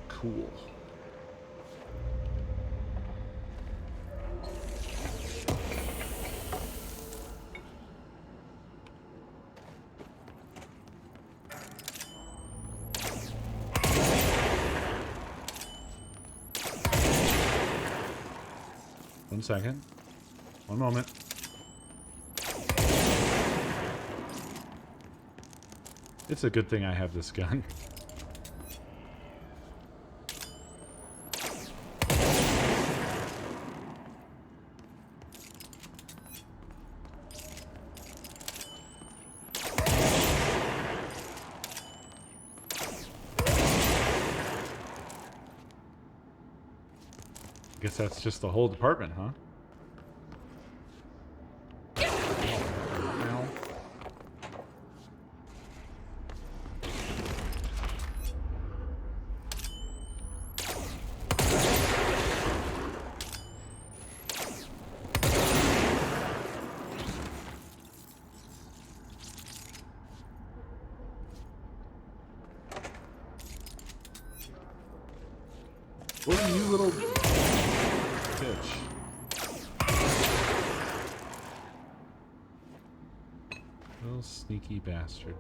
Cool. One second. One moment. It's a good thing I have this gun. I guess that's just the whole department, huh? Ow. What are you, little bitch? Little sneaky bastard.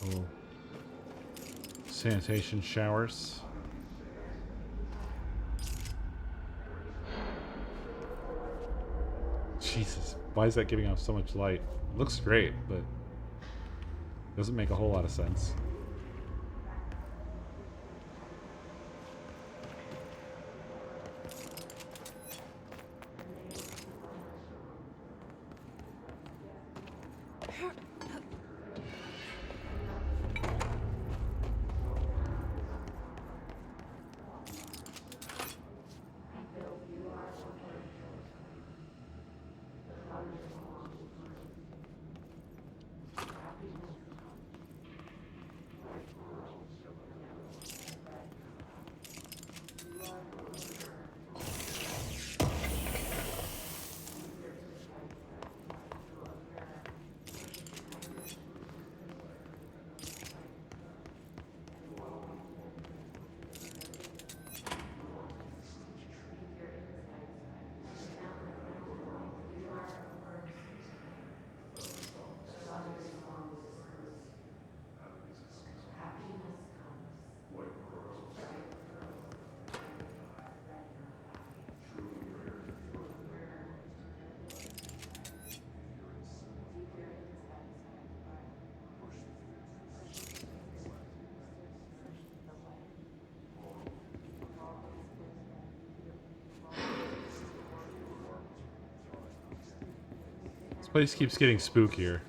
Oh. Sanitation showers. Jesus, why is that giving off so much light? It looks great, but doesn't make a whole lot of sense. This place keeps getting spookier.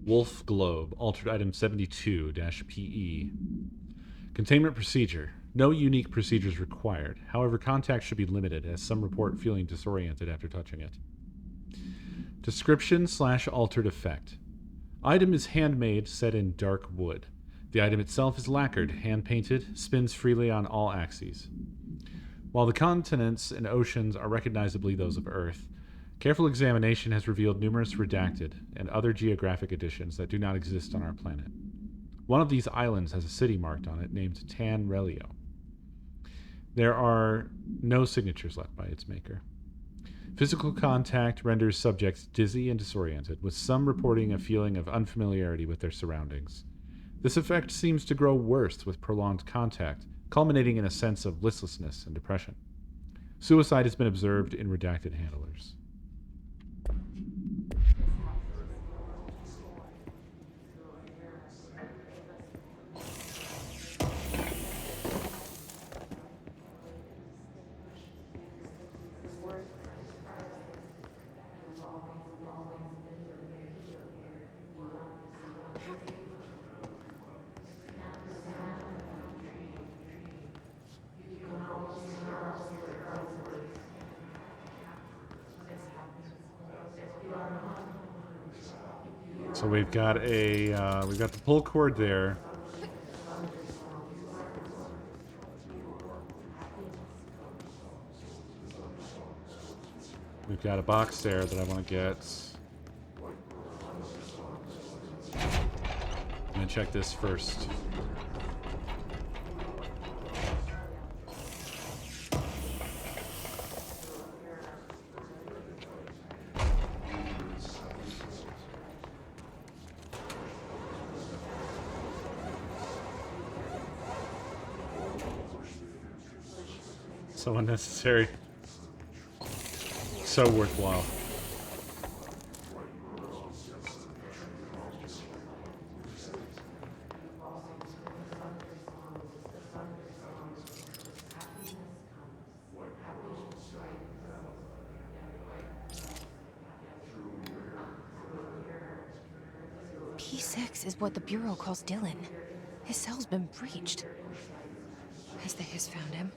Wolf Globe, altered item 72-PE. Containment procedure. No unique procedures required. However, contact should be limited, as some report feeling disoriented after touching it. Description/altered effect. Item is handmade, set in dark wood. The item itself is lacquered, hand-painted, spins freely on all axes. While the continents and oceans are recognizably those of Earth, careful examination has revealed numerous redacted and other geographic additions that do not exist on our planet. One of these islands has a city marked on it named Tan Relio. There are no signatures left by its maker. Physical contact renders subjects dizzy and disoriented, with some reporting a feeling of unfamiliarity with their surroundings. This effect seems to grow worse with prolonged contact, culminating in a sense of listlessness and depression. Suicide has been observed in redacted handlers. So we've got the pull cord there. We've got a box there that I want to get. I'm gonna check this first. So unnecessary. So worthwhile. T6 is what the Bureau calls Dylan. His cell's been breached. Has the Hiss found him?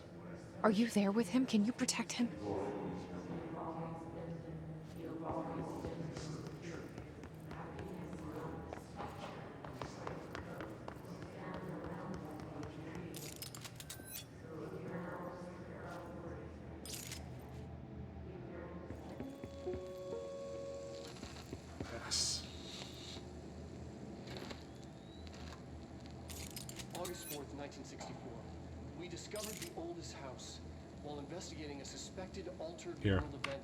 Are you there with him? Can you protect him? Yes. August 4th, 1964. We discovered the oldest house while investigating a suspected altered Here. world event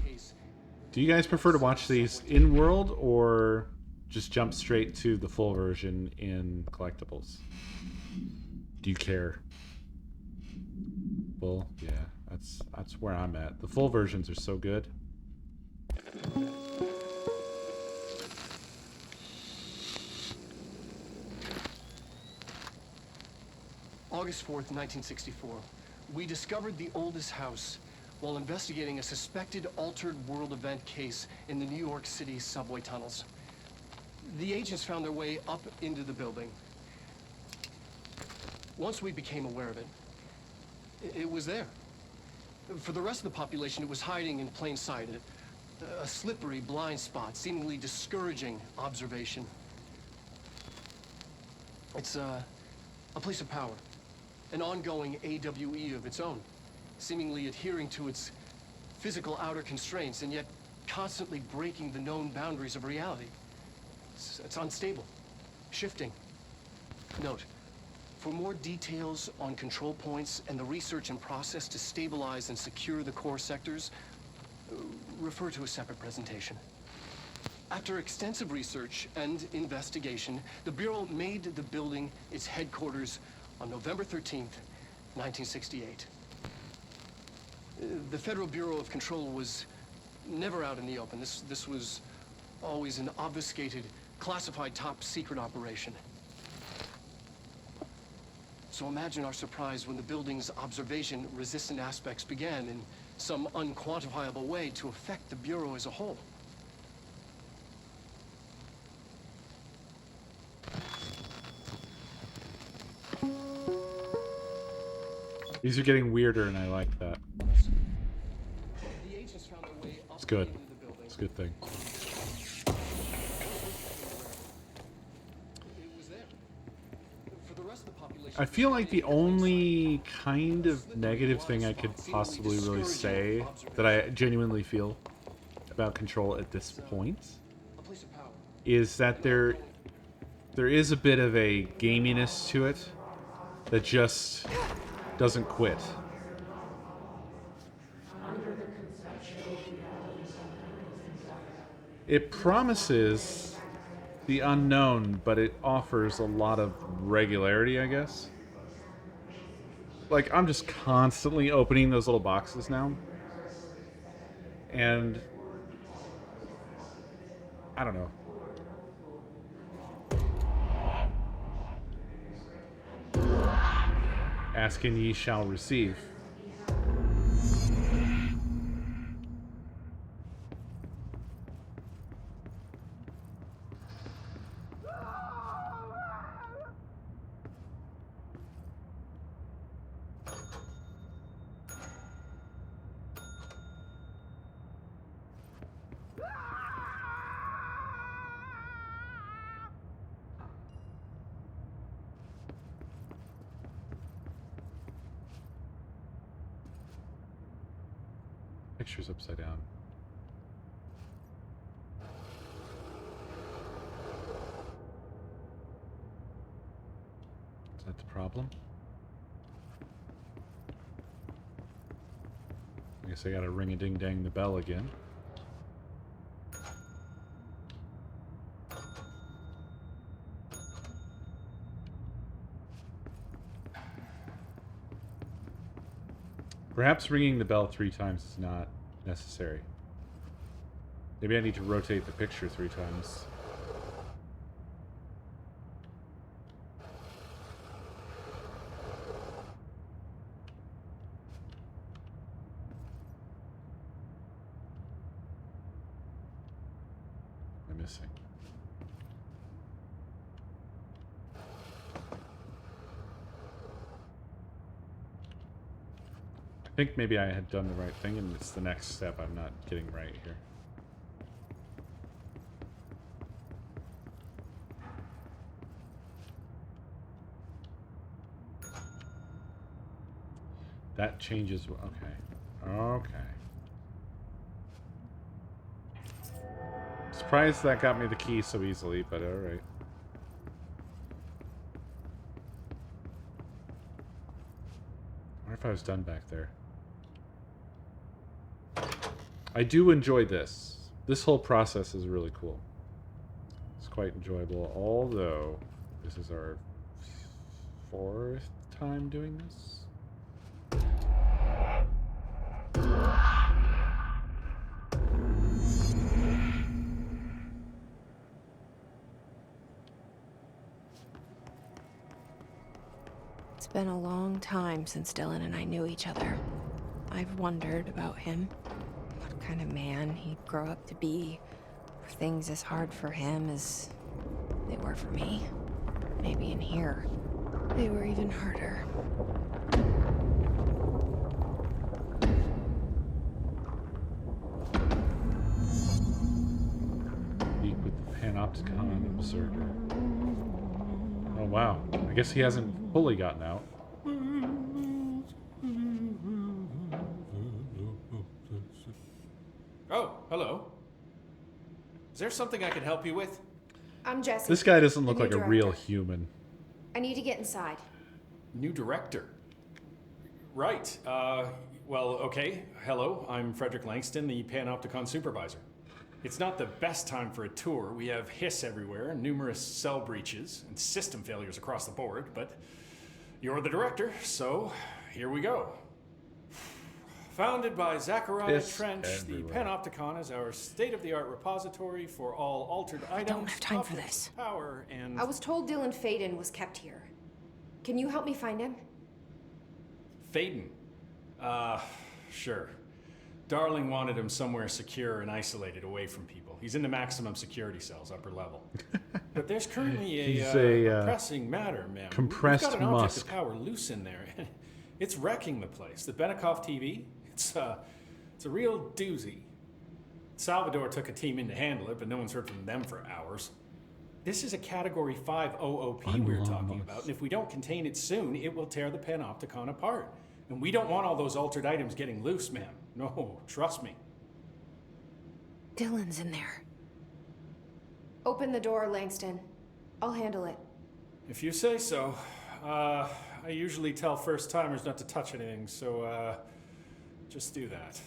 case. Do you guys prefer to watch these in world or just jump straight to the full version in collectibles? Do you care? Well, yeah, that's where I'm at. The full versions are so good. August 4th, 1964. We discovered the oldest house while investigating a suspected altered world event case in the New York City subway tunnels. The agents found their way up into the building. Once we became aware of it, it was there. For the rest of the population, it was hiding in plain sight, a slippery blind spot, seemingly discouraging observation. It's a place of power. An ongoing AWE of its own, seemingly adhering to its physical outer constraints and yet constantly breaking the known boundaries of reality. It's unstable, shifting. Note, for more details on control points and the research and process to stabilize and secure the core sectors, refer to a separate presentation. After extensive research and investigation, the Bureau made the building its headquarters on November 13th, 1968. The Federal Bureau of Control was never out in the open. This was always an obfuscated, classified top-secret operation. So imagine our surprise when the building's observation-resistant aspects began in some unquantifiable way to affect the Bureau as a whole. These are getting weirder, and I like that. The agents found their way up It's good. into the building. It's a good thing. It was there. For the rest of the population, I feel like the only kind of negative thing I could possibly really say that I genuinely feel about Control at this point a place of power. is that there is a bit of a gaminess to it that just doesn't quit. It promises the unknown, but it offers a lot of regularity, I guess. Like, I'm just constantly opening those little boxes now. And I don't know. Ask and ye shall receive. Picture's upside down. Is that the problem? I guess I gotta ring-a-ding-dang the bell again. Perhaps ringing the bell 3 times is not necessary. Maybe I need to rotate the picture 3 times. missing? I think maybe I had done the right thing, and it's the next step I'm not getting right here. That changes. Okay. Okay. Surprised that got me the key so easily, but alright. I wonder if I was done back there. I do enjoy this. This whole process is really cool. It's quite enjoyable, although this is our 4th time doing this. It's been a long time since Dylan and I knew each other. I've wondered about him. What kind of man he'd grow up to be. Were things as hard for him as they were for me? Maybe in here, they were even harder. Speak with the Panopticon Observer. Oh wow. I guess he hasn't fully gotten out. Oh, hello. Is there something I can help you with? I'm Jesse. This guy doesn't the look new like a real director. human. I need to get inside. New director. Right. Well, okay. Hello, I'm Frederick Langston, the Panopticon supervisor. It's not the best time for a tour. We have hiss everywhere, numerous cell breaches, and system failures across the board, but you're the director, so here we go. Founded by Zachariah Hiss Trench, everywhere. the Panopticon is our state-of-the-art repository for all altered items, don't have time for objects this. of power, and... I was told Dylan Faden was kept here. Can you help me find him? Faden. Sure. Darling wanted him somewhere secure and isolated away from people. He's in the maximum security cells, upper level. But there's currently He's a a, pressing matter, ma'am. compressed We've got an object musk. of power loose in there. It's wrecking the place. The Benikoff TV, it's a real doozy. Salvador took a team in to handle it, but no one's heard from them for hours. This is a Category 5 OOP we're talking about, and if we don't contain it soon, it will tear the Panopticon apart. And we don't want all those altered items getting loose, ma'am. No, trust me. Dylan's in there. Open the door, Langston. I'll handle it. If you say so. I usually tell first-timers not to touch anything, so, just do that.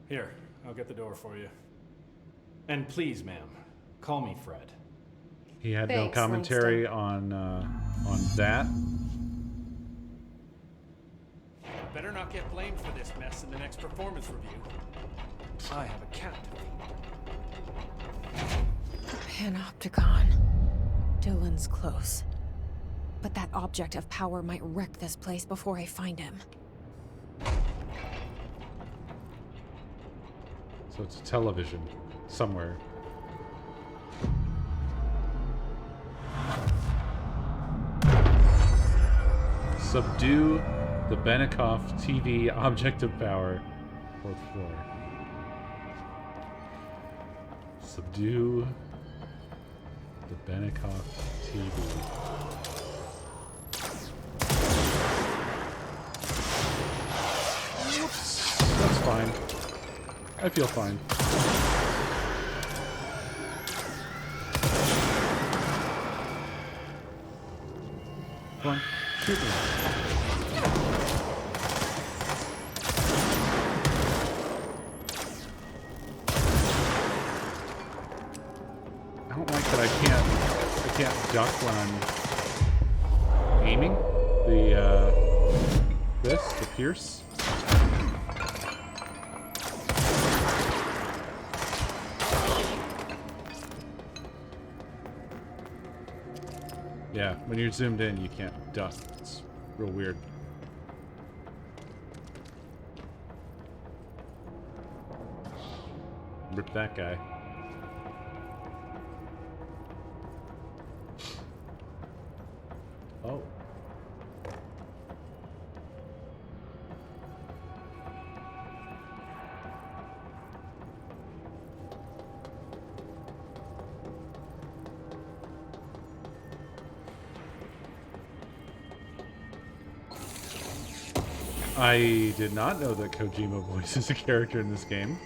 Here, I'll get the door for you. And please, ma'am, call me Fred. He had no Thanks, commentary on that. Better not get blamed for this mess in the next performance review. I have a cat to feed. Panopticon. Dylan's close. But that object of power might wreck this place before I find him. So it's a television somewhere. Subdue the Benikoff TV object of power. 4th floor. Subdue the Benikoff TV. Whoops. That's fine. I feel fine. Come on, shoot me. I don't like that I can't duck when I'm aiming. The pierce. Yeah, when you're zoomed in, you can't duck. It's real weird. Rip that guy. I did not know that Kojima voices a character in this game.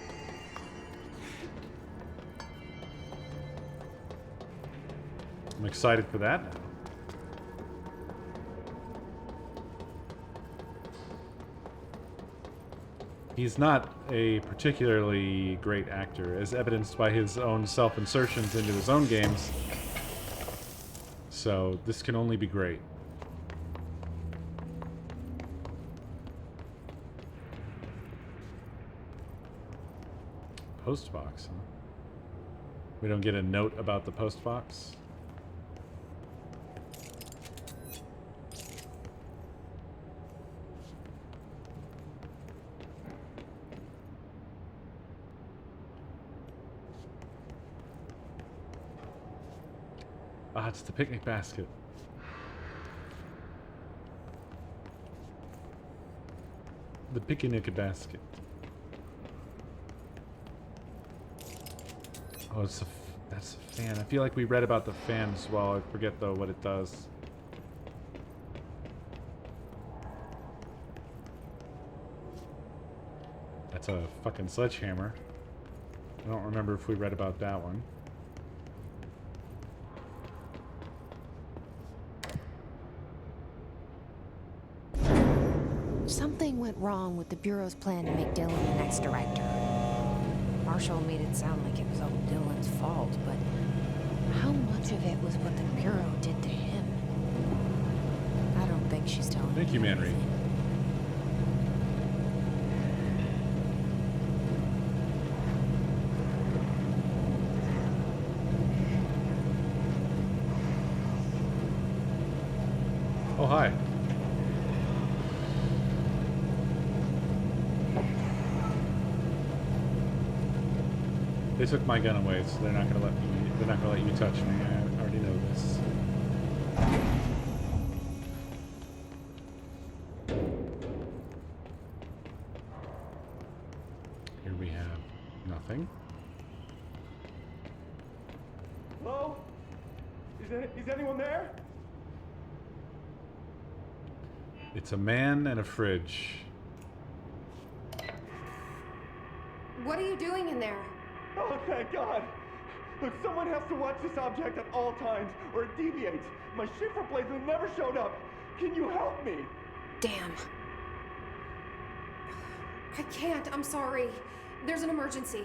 I'm excited for that now. He's not a particularly great actor, as evidenced by his own self-insertions into his own games. So this can only be great. Post box, huh? We don't get a note about the post box? Ah, it's the picnic basket. The picnic basket. Oh, that's a fan. I feel like we read about the fan as well. I forget, though, what it does. That's a fucking sledgehammer. I don't remember if we read about that one. Something went wrong with the Bureau's plan to make Dylan the next director. Marshall made it sound like it was all Dylan's fault, but how much of it was what the Bureau did to him? I don't think she's telling me. Thank you, Manry. Oh, hi. They took my gun away, so they're not gonna let me. They're not gonna let you touch me. I already know this. Here we have nothing. Hello? Is anyone there? It's a man and a fridge. What are you doing in there? Oh, thank God! Look, someone has to watch this object at all times, or it deviates. My shift replacement never showed up. Can you help me? Damn. I can't, I'm sorry. There's an emergency.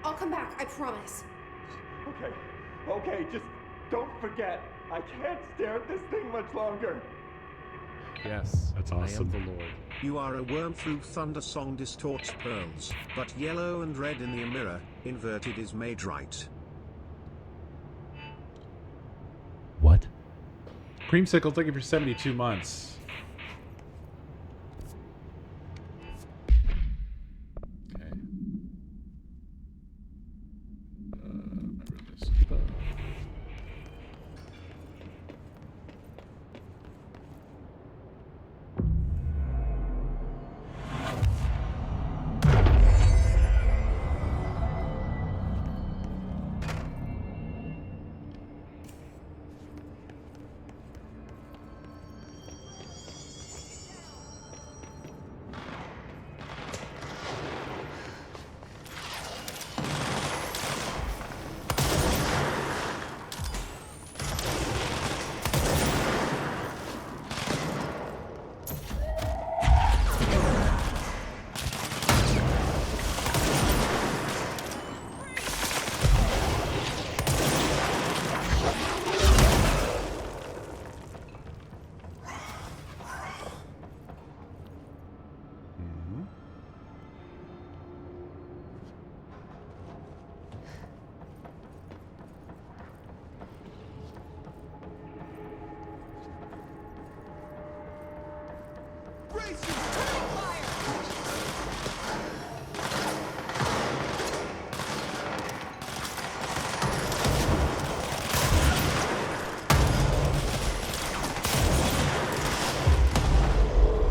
I'll come back, I promise. Okay, just don't forget. I can't stare at this thing much longer. Yes, that's awesome. I am the Lord. You are a worm through thunder song distorts pearls, but yellow and red in the mirror, inverted is made right. What? Creamsicle, thank you for 72 months. Okay. Remember this stuff.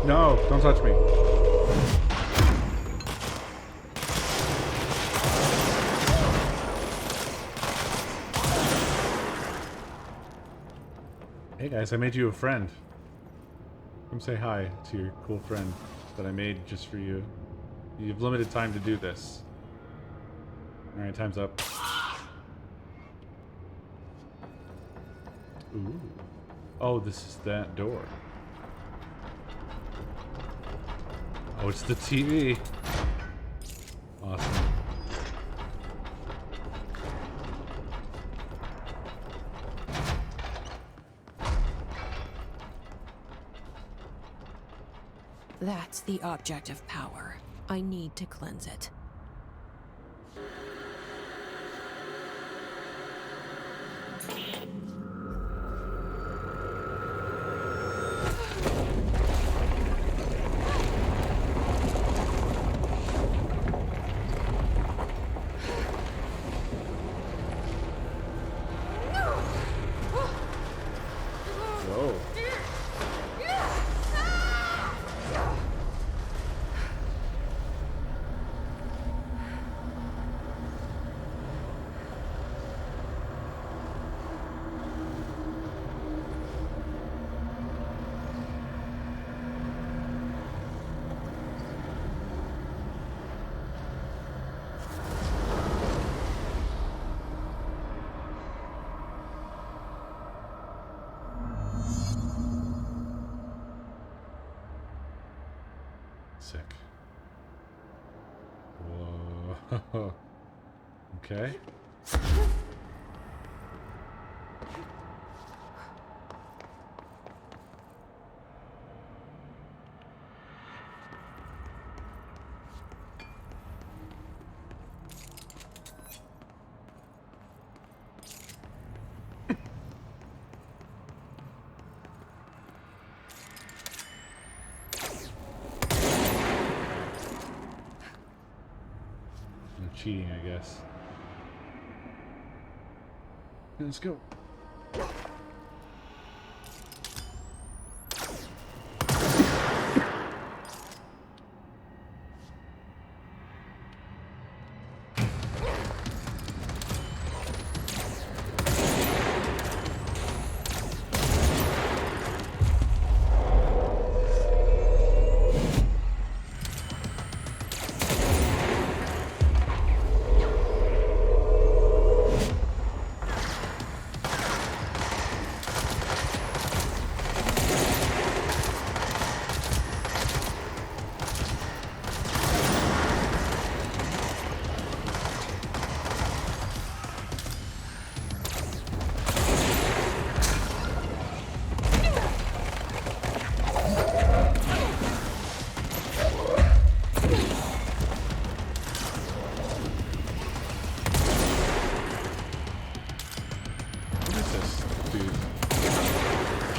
No, don't touch me. Hey guys, I made you a friend. Come say hi to your cool friend. that I made just for you. You have limited time to do this. Alright, time's up. Ooh. Oh, this is that door. Oh, it's the TV. Awesome. That's the object of power. I need to cleanse it. Whoa. Sick. Whoa. Okay. No cheating, I guess. Let's go.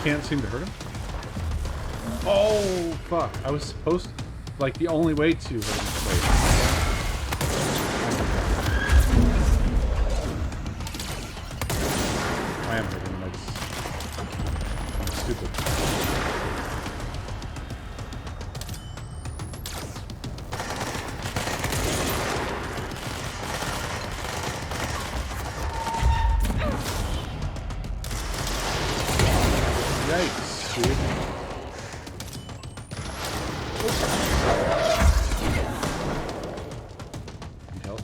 Can't seem to hurt him. Oh, fuck. I was supposed to, like, the only way to hurt him. Wait. I am hurting him. I'm stupid. Yikes, dude. Need help?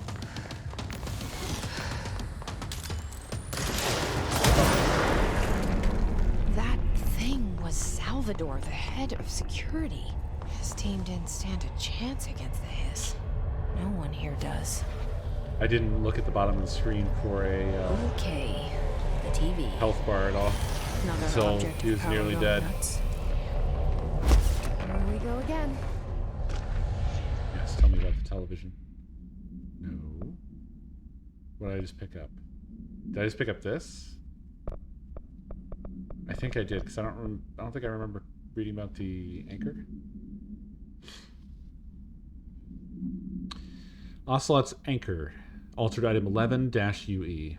That thing was Salvador, the head of security. His team didn't stand a chance against the Hiss. No one here does. I didn't look at the bottom of the screen for a Okay, the TV. health bar at all. Another So object he of was power nearly going dead. nuts. Here we go again. Yes, tell me about the television. No. What did I just pick up? Did I just pick up this? I think I did, because I don't think I remember reading about the anchor. Ocelot's anchor. Altered item 11-UE.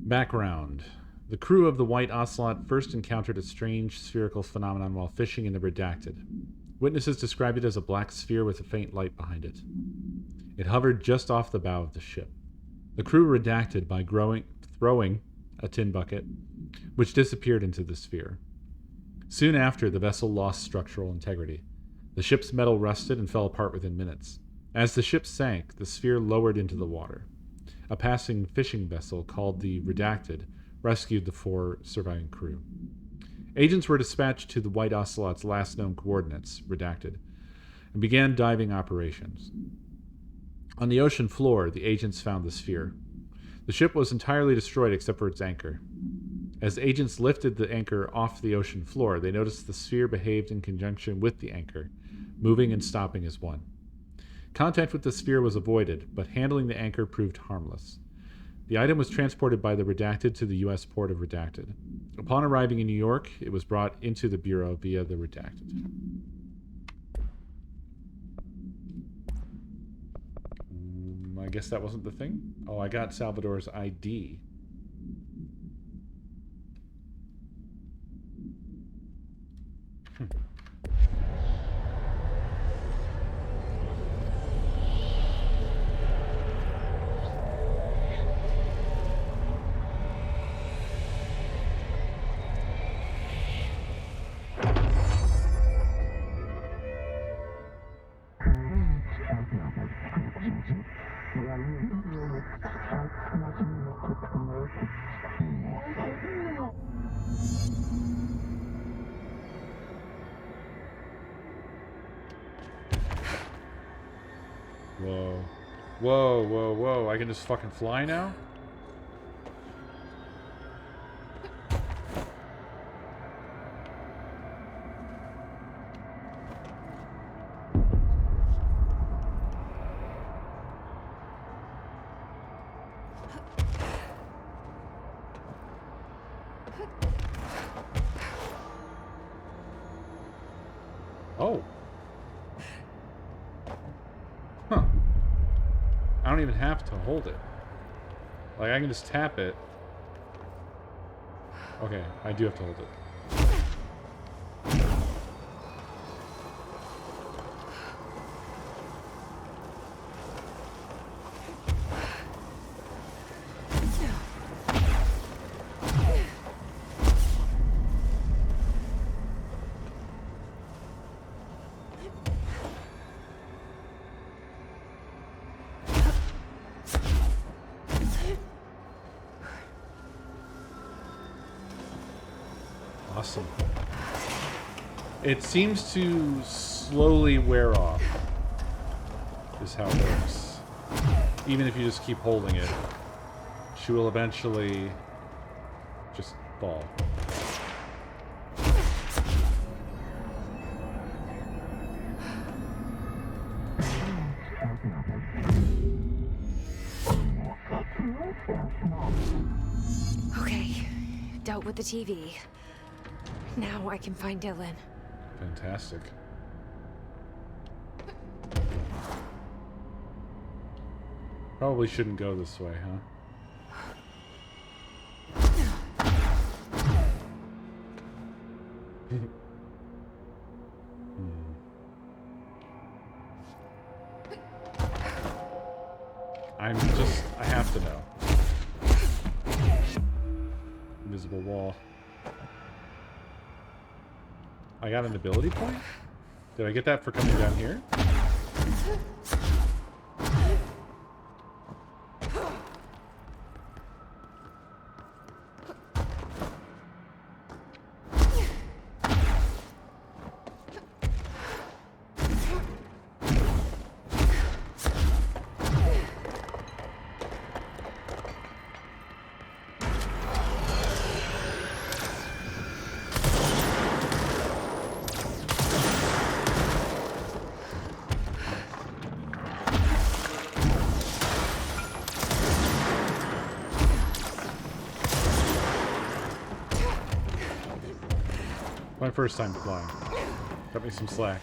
Background. The crew of the White Ocelot first encountered a strange spherical phenomenon while fishing in the Redacted. Witnesses described it as a black sphere with a faint light behind it. It hovered just off the bow of the ship. The crew redacted by throwing a tin bucket, which disappeared into the sphere. Soon after, the vessel lost structural integrity. The ship's metal rusted and fell apart within minutes. As the ship sank, the sphere lowered into the water. A passing fishing vessel called the Redacted rescued the 4 surviving crew. Agents were dispatched to the White Ocelot's last known coordinates, Redacted, and began diving operations. On the ocean floor, the agents found the sphere. The ship was entirely destroyed except for its anchor. As the agents lifted the anchor off the ocean floor, they noticed the sphere behaved in conjunction with the anchor, moving and stopping as one. Contact with the sphere was avoided, but handling the anchor proved harmless. The item was transported by the Redacted to the U.S. port of Redacted. Upon arriving in New York, it was brought into the Bureau via the Redacted. I guess that wasn't the thing. Oh, I got Salvador's ID. Whoa. Whoa, whoa, whoa. I can just fucking fly now? Oh. Huh. I don't even have to hold it. Like, I can just tap it. Okay, I do have to hold it. Awesome. It seems to slowly wear off, is how it works. Even if you just keep holding it, she will eventually just fall. Okay, dealt with the TV. Now I can find Dylan. Fantastic. Probably shouldn't go this way, huh? I have to know. Invisible wall. I got an ability point? Did I get that for coming down here? My first time flying. Cut me some slack.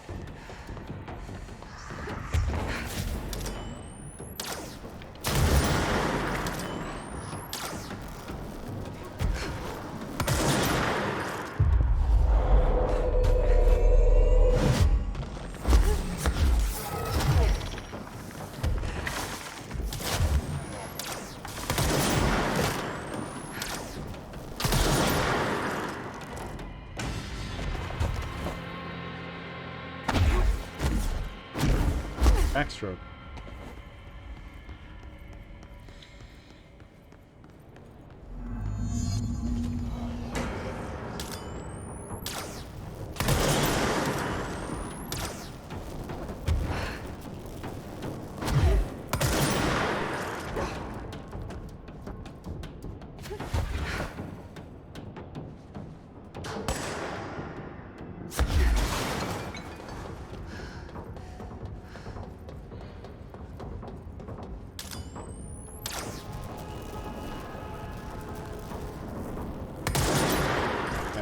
Backstroke.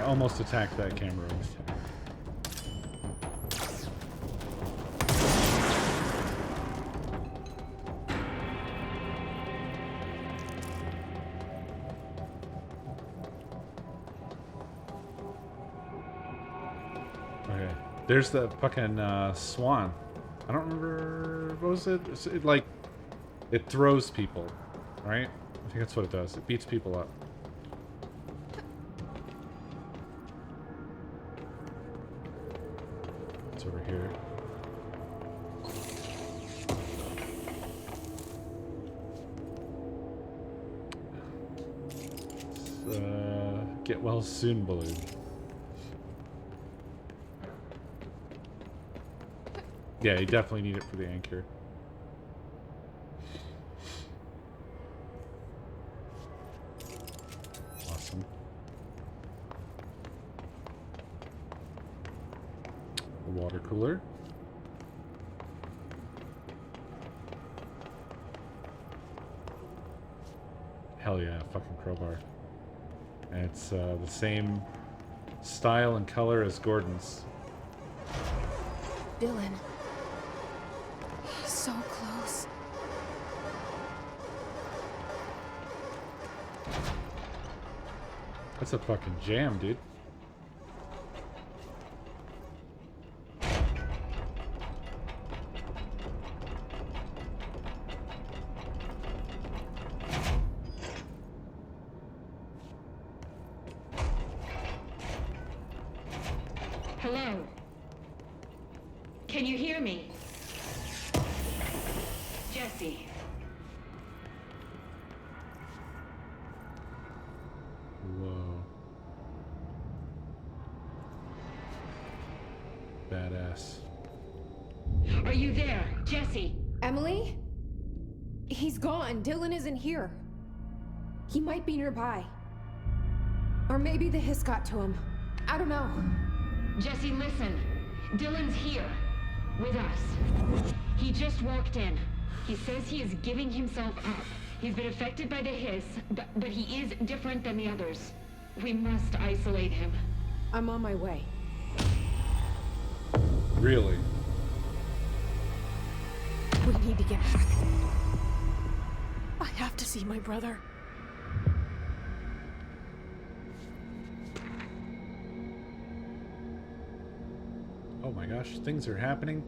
Almost attacked that camera. Okay, there's the fucking swan. I don't remember, what was it? It like, it throws people, right? I think that's what it does. It beats people up. Over here. Get well soon balloon. Yeah, you definitely need it for the anchor. Awesome. Water cooler. Hell yeah, fucking crowbar. And it's the same style and color as Gordon's. Dylan. He's so close. That's a fucking jam, dude. Hello? Can you hear me? Jesse. Whoa. Badass. Are you there, Jesse? Emily? He's gone. Dylan isn't here. He might be nearby. Or maybe the hiss got to him. I don't know. Jesse, listen. Dylan's here. With us. He just walked in. He says he is giving himself up. He's been affected by the hiss, but he is different than the others. We must isolate him. I'm on my way. Really? We need to get back. I have to see my brother. Oh my gosh, things are happening.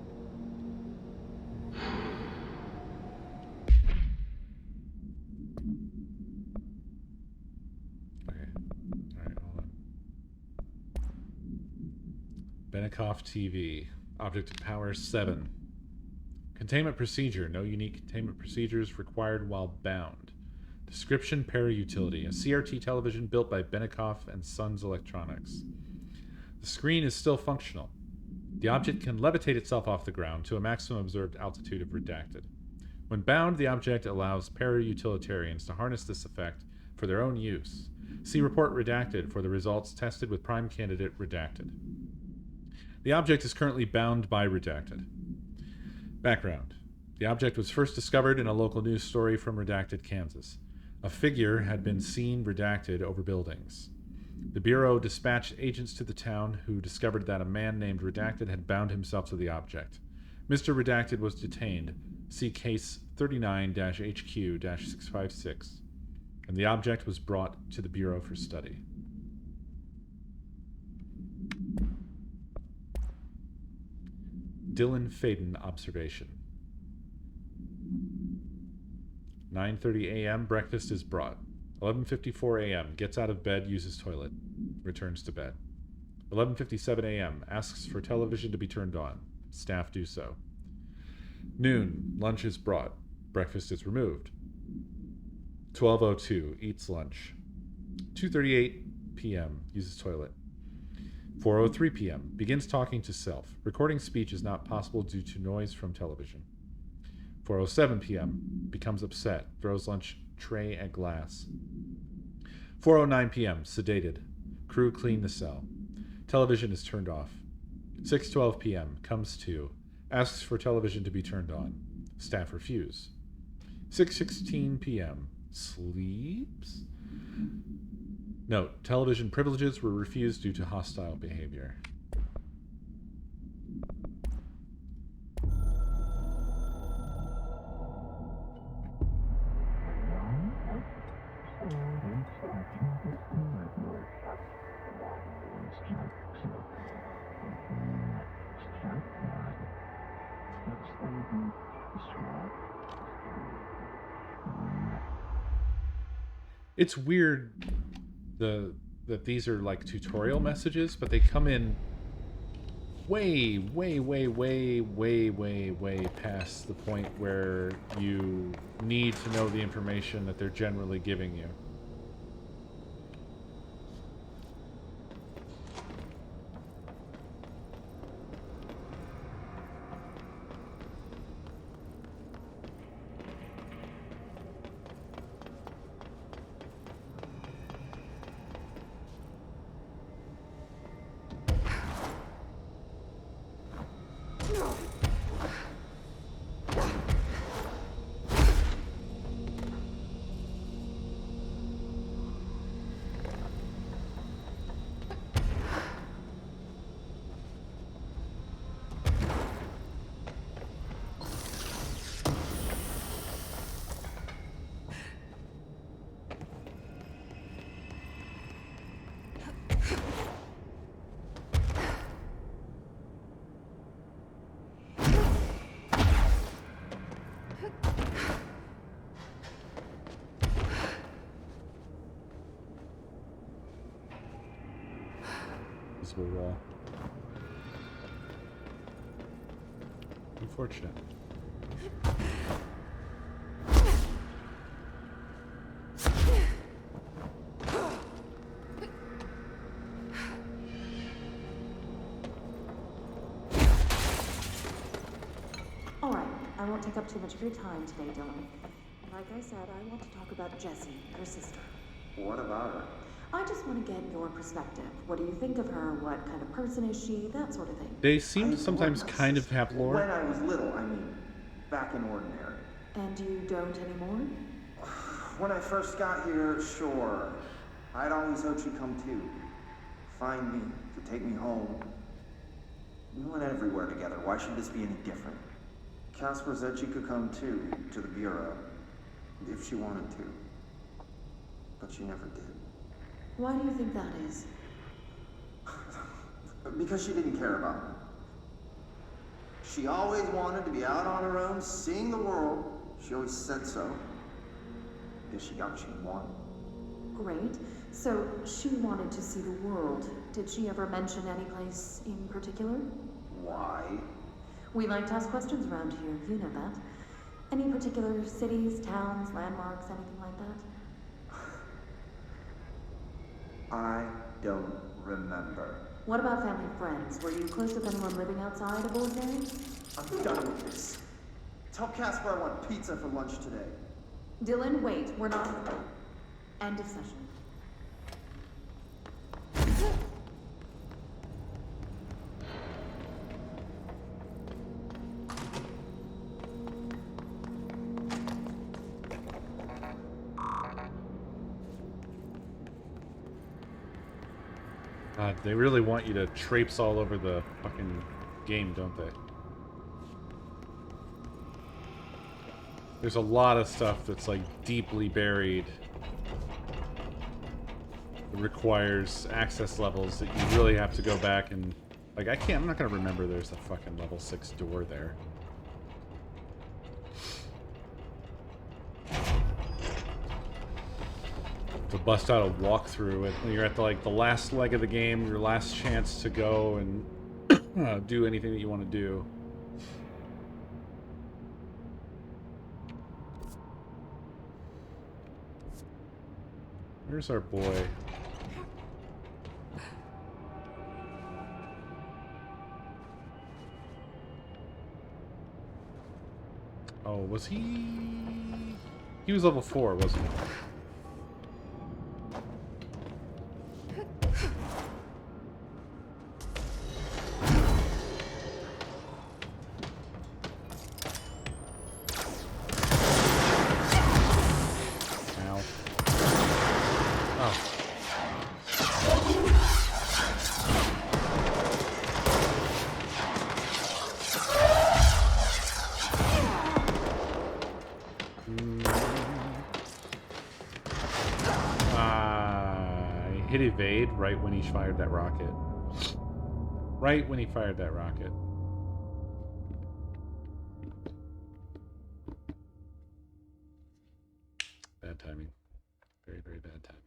Okay. Alright, hold on. Benikoff TV. Object of Power 7. Containment procedure. No unique containment procedures required while bound. Description: para-utility. A CRT television built by Benikoff and Sons Electronics. The screen is still functional. The object can levitate itself off the ground to a maximum observed altitude of redacted. When bound, the object allows para-utilitarians to harness this effect for their own use. See Report Redacted for the results tested with Prime Candidate Redacted. The object is currently bound by Redacted. Background. The object was first discovered in a local news story from Redacted, Kansas. A figure had been seen redacted over buildings. The Bureau dispatched agents to the town who discovered that a man named Redacted had bound himself to the object. Mr. Redacted was detained. See case 39-HQ-656. And the object was brought to the Bureau for study. Dylan Faden observation. 9:30 a.m. Breakfast is brought. 11:54 a.m. Gets out of bed, uses toilet. Returns to bed. 11:57 a.m. Asks for television to be turned on. Staff do so. Noon, lunch is brought. Breakfast is removed. 12:02, eats lunch. 2:38 p.m., uses toilet. 4:03 p.m., begins talking to self. Recording speech is not possible due to noise from television. 4:07 p.m., becomes upset, throws lunch tray at glass. 4:09 p.m., sedated. Crew clean the cell. Television is turned off. 6:12 p.m., comes to, asks for television to be turned on. Staff refuse. 6:16 p.m., sleeps? Note, television privileges were refused due to hostile behavior. It's weird that these are like tutorial messages, but they come in way past the point where you need to know the information that they're generally giving you. Visible wall. Unfortunate. Alright, I won't take up too much of your time today, Dylan. Like I said, I want to talk about Jessie, your sister. What about her? I just want to get your perspective. What do you think of her? What kind of person is she? That sort of thing. They seem to sometimes kind of have lore. When I was little, I mean, back in ordinary. And you don't anymore? When I first got here, sure. I'd always hoped she'd come too. Find me, to take me home. We went everywhere together. Why should this be any different? Casper said she could come too, to the Bureau, if she wanted to. But she never did. Why do you think that is? Because she didn't care about me. She always wanted to be out on her own, seeing the world. She always said so. Guess she got what she wanted. Great. So, she wanted to see the world. Did she ever mention any place in particular? Why? We like to ask questions around here, you know that. Any particular cities, towns, landmarks, anything like that? I don't remember. What about family and friends? Were you close with anyone living outside of Ordinary? I'm done with this. Tell Casper I want pizza for lunch today. Dylan, wait. We're not... End of session. God, they really want you to traipse all over the fucking game, don't they? There's a lot of stuff that's like deeply buried. It requires access levels that you really have to go back and... Like, I'm not gonna remember there's a fucking level 6 door there. To bust out a walkthrough when you're at the last leg of the game, your last chance to go and do anything that you want to do. Here's our boy. Oh, was he... He was level 4, wasn't he? Hit evade right when he fired that rocket. Right when he fired that rocket. Bad timing. Very, very bad timing.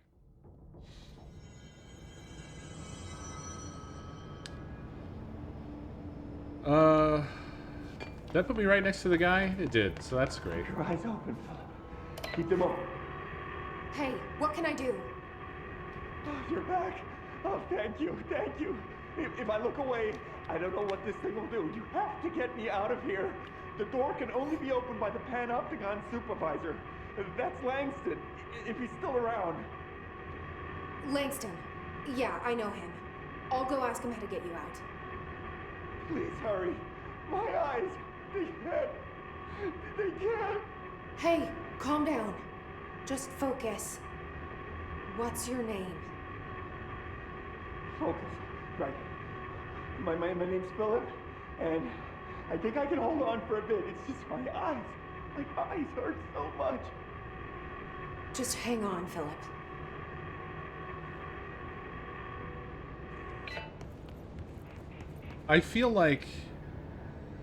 That put me right next to the guy? It did, so that's great. Your eyes open, Philip. Keep them open. Hey, what can I do? Oh, you're back. Oh, thank you, thank you. If I look away, I don't know what this thing will do. You have to get me out of here. The door can only be opened by the Panopticon supervisor. That's Langston, if he's still around. Langston. Yeah, I know him. I'll go ask him how to get you out. Please hurry. My eyes, they can't. Hey, calm down. Just focus. What's your name? Focus. Right. My name's Philip, and I think I can hold on for a bit. It's just my eyes. My eyes hurt so much. Just hang on, Philip. I feel like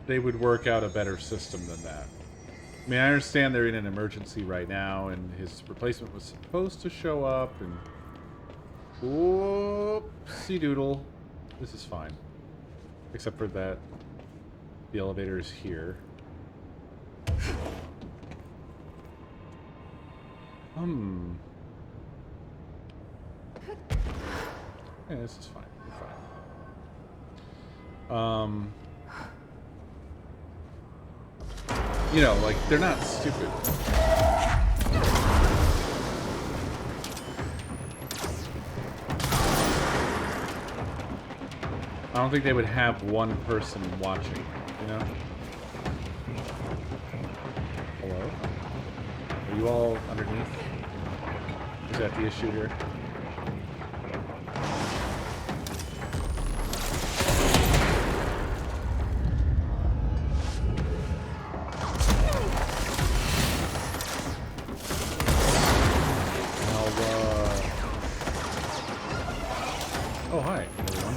they would work out a better system than that. I mean, I understand they're in an emergency right now, and his replacement was supposed to show up, and... Whoopsie doodle. This is fine. Except for that the elevator is here. Yeah, this is fine. We're fine. You know, like, they're not stupid. I don't think they would have one person watching, you know? Hello? Are you all underneath? Is that the issue here? Oh, hi, everyone.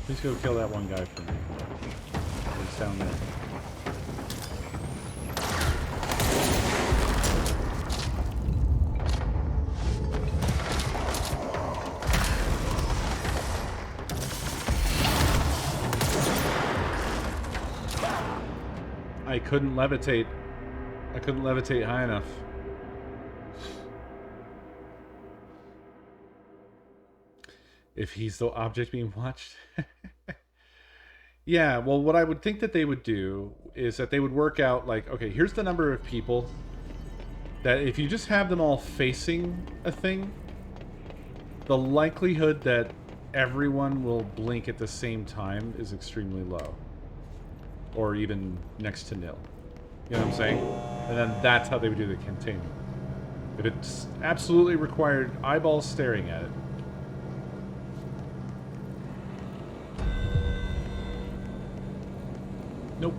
Please go kill that one guy for me. He's down there. I couldn't levitate. I couldn't levitate high enough. If he's the object being watched. Yeah, well, what I would think that they would do is that they would work out, like, okay, here's the number of people that if you just have them all facing a thing, the likelihood that everyone will blink at the same time is extremely low. Or even next to nil. You know what I'm saying? And then that's how they would do the containment. If it's absolutely required eyeballs staring at it. Nope.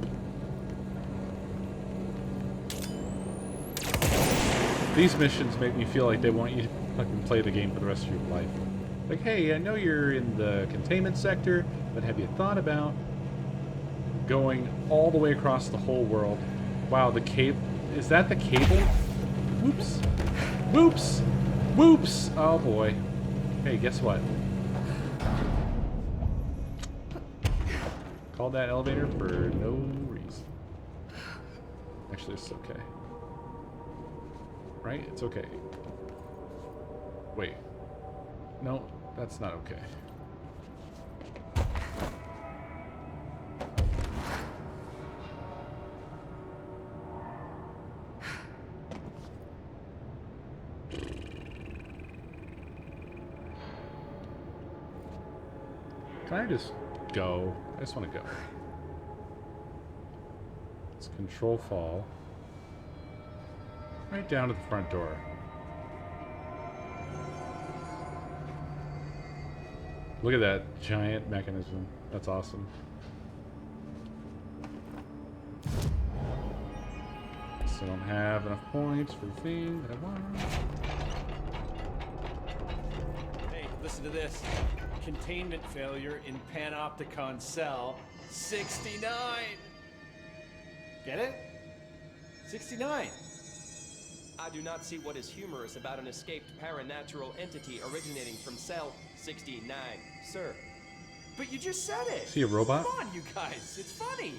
These missions make me feel like they want you to fucking play the game for the rest of your life. Like, hey, I know you're in the containment sector, but have you thought about going all the way across the whole world? Wow, the cave... Is that the cable? Whoops. Whoops. Whoops. Oh boy. Hey, guess what? Called that elevator for no reason. Actually, it's okay. Right? It's okay. Wait. No, that's not okay. Can I just go? I just want to go. Let's control fall. Right down to the front door. Look at that giant mechanism. That's awesome. Still don't have enough points for the thing that I want. Hey, listen to this. Containment failure in Panopticon cell 69. Get it? 69. I do not see what is humorous about an escaped paranatural entity originating from cell 69, sir. But you just said it. Is he a robot? Come on, you guys. It's funny.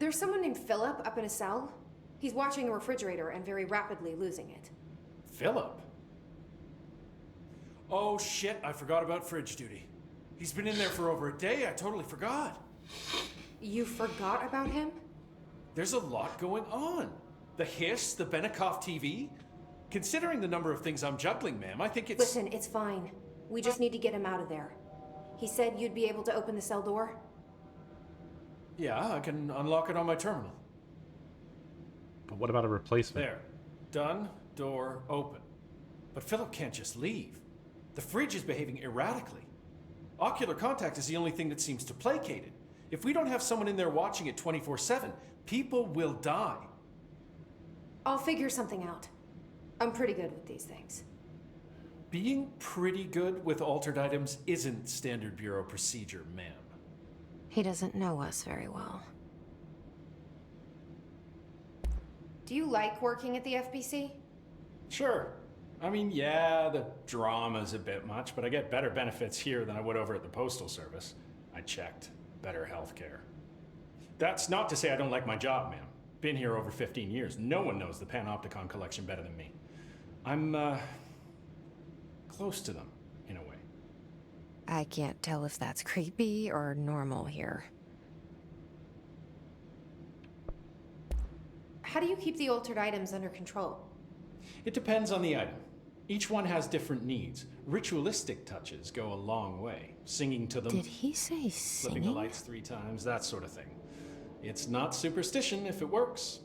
There's someone named Philip up in a cell. He's watching a refrigerator and very rapidly losing it. Philip? Oh shit, I forgot about fridge duty. He's been in there for over a day. I totally forgot. You forgot about him? There's a lot going on. The hiss, the Benikoff TV. Considering the number of things I'm juggling, ma'am, I think it's... Listen, it's fine. We just need to get him out of there. He said you'd be able to open the cell door? Yeah, I can unlock it on my terminal. But what about a replacement? There. Done. Door open. But Philip can't just leave. The fridge is behaving erratically. Ocular contact is the only thing that seems to placate it. If we don't have someone in there watching it 24/7, people will die. I'll figure something out. I'm pretty good with these things. Being pretty good with altered items isn't standard bureau procedure, ma'am. He doesn't know us very well. Do you like working at the FBC? Sure. I mean, yeah, the drama's a bit much, but I get better benefits here than I would over at the Postal Service. I checked. Better healthcare. That's not to say I don't like my job, ma'am. Been here over 15 years. No one knows the Panopticon collection better than me. I'm, close to them, in a way. I can't tell if that's creepy or normal here. How do you keep the altered items under control? It depends on the item. Each one has different needs. Ritualistic touches go a long way. Singing to them. Did he say flipping the singing? lights 3 times, that sort of thing. It's not superstition if it works.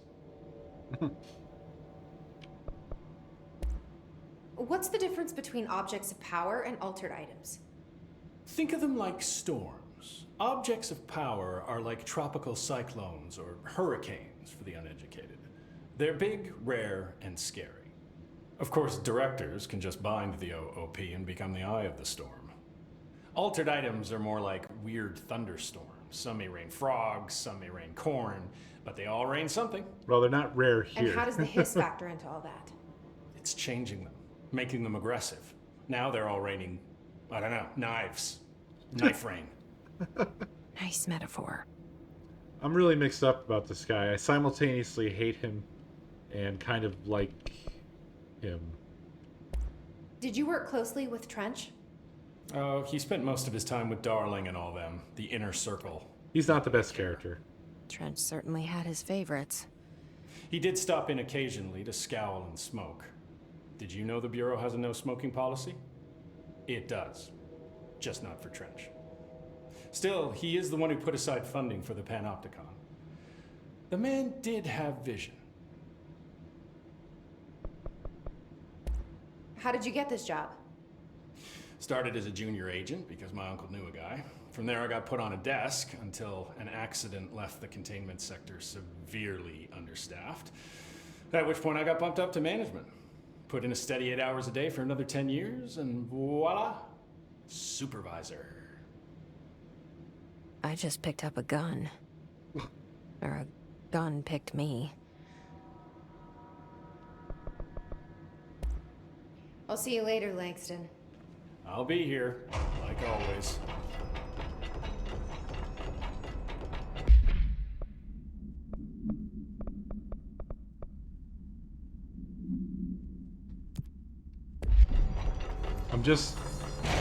What's the difference between objects of power and altered items? Think of them like storms. Objects of power are like tropical cyclones or hurricanes for the uneducated. They're big, rare, and scary. Of course, directors can just bind the OOP and become the eye of the storm. Altered items are more like weird thunderstorms. Some may rain frogs, some may rain corn, but they all rain something. Well, they're not rare here. And how does the hiss factor into all that? It's changing them, making them aggressive. Now they're all raining, I don't know, knives. Knife rain. Nice metaphor. I'm really mixed up about this guy. I simultaneously hate him and kind of like him. Did you work closely with Trench? Oh, he spent most of his time with Darling and all them, the inner circle. He's not the best character. Trench certainly had his favorites. He did stop in occasionally to scowl and smoke. Did you know the Bureau has a no smoking policy? It does. Just not for Trench. Still, he is the one who put aside funding for the Panopticon. The man did have vision. How did you get this job? Started as a junior agent because my uncle knew a guy. From there I got put on a desk until an accident left the containment sector severely understaffed. At which point I got bumped up to management. Put in a steady 8 hours a day for another 10 years and voila, supervisor. I just picked up a gun. Or a gun picked me. I'll see you later, Langston. I'll be here, like always.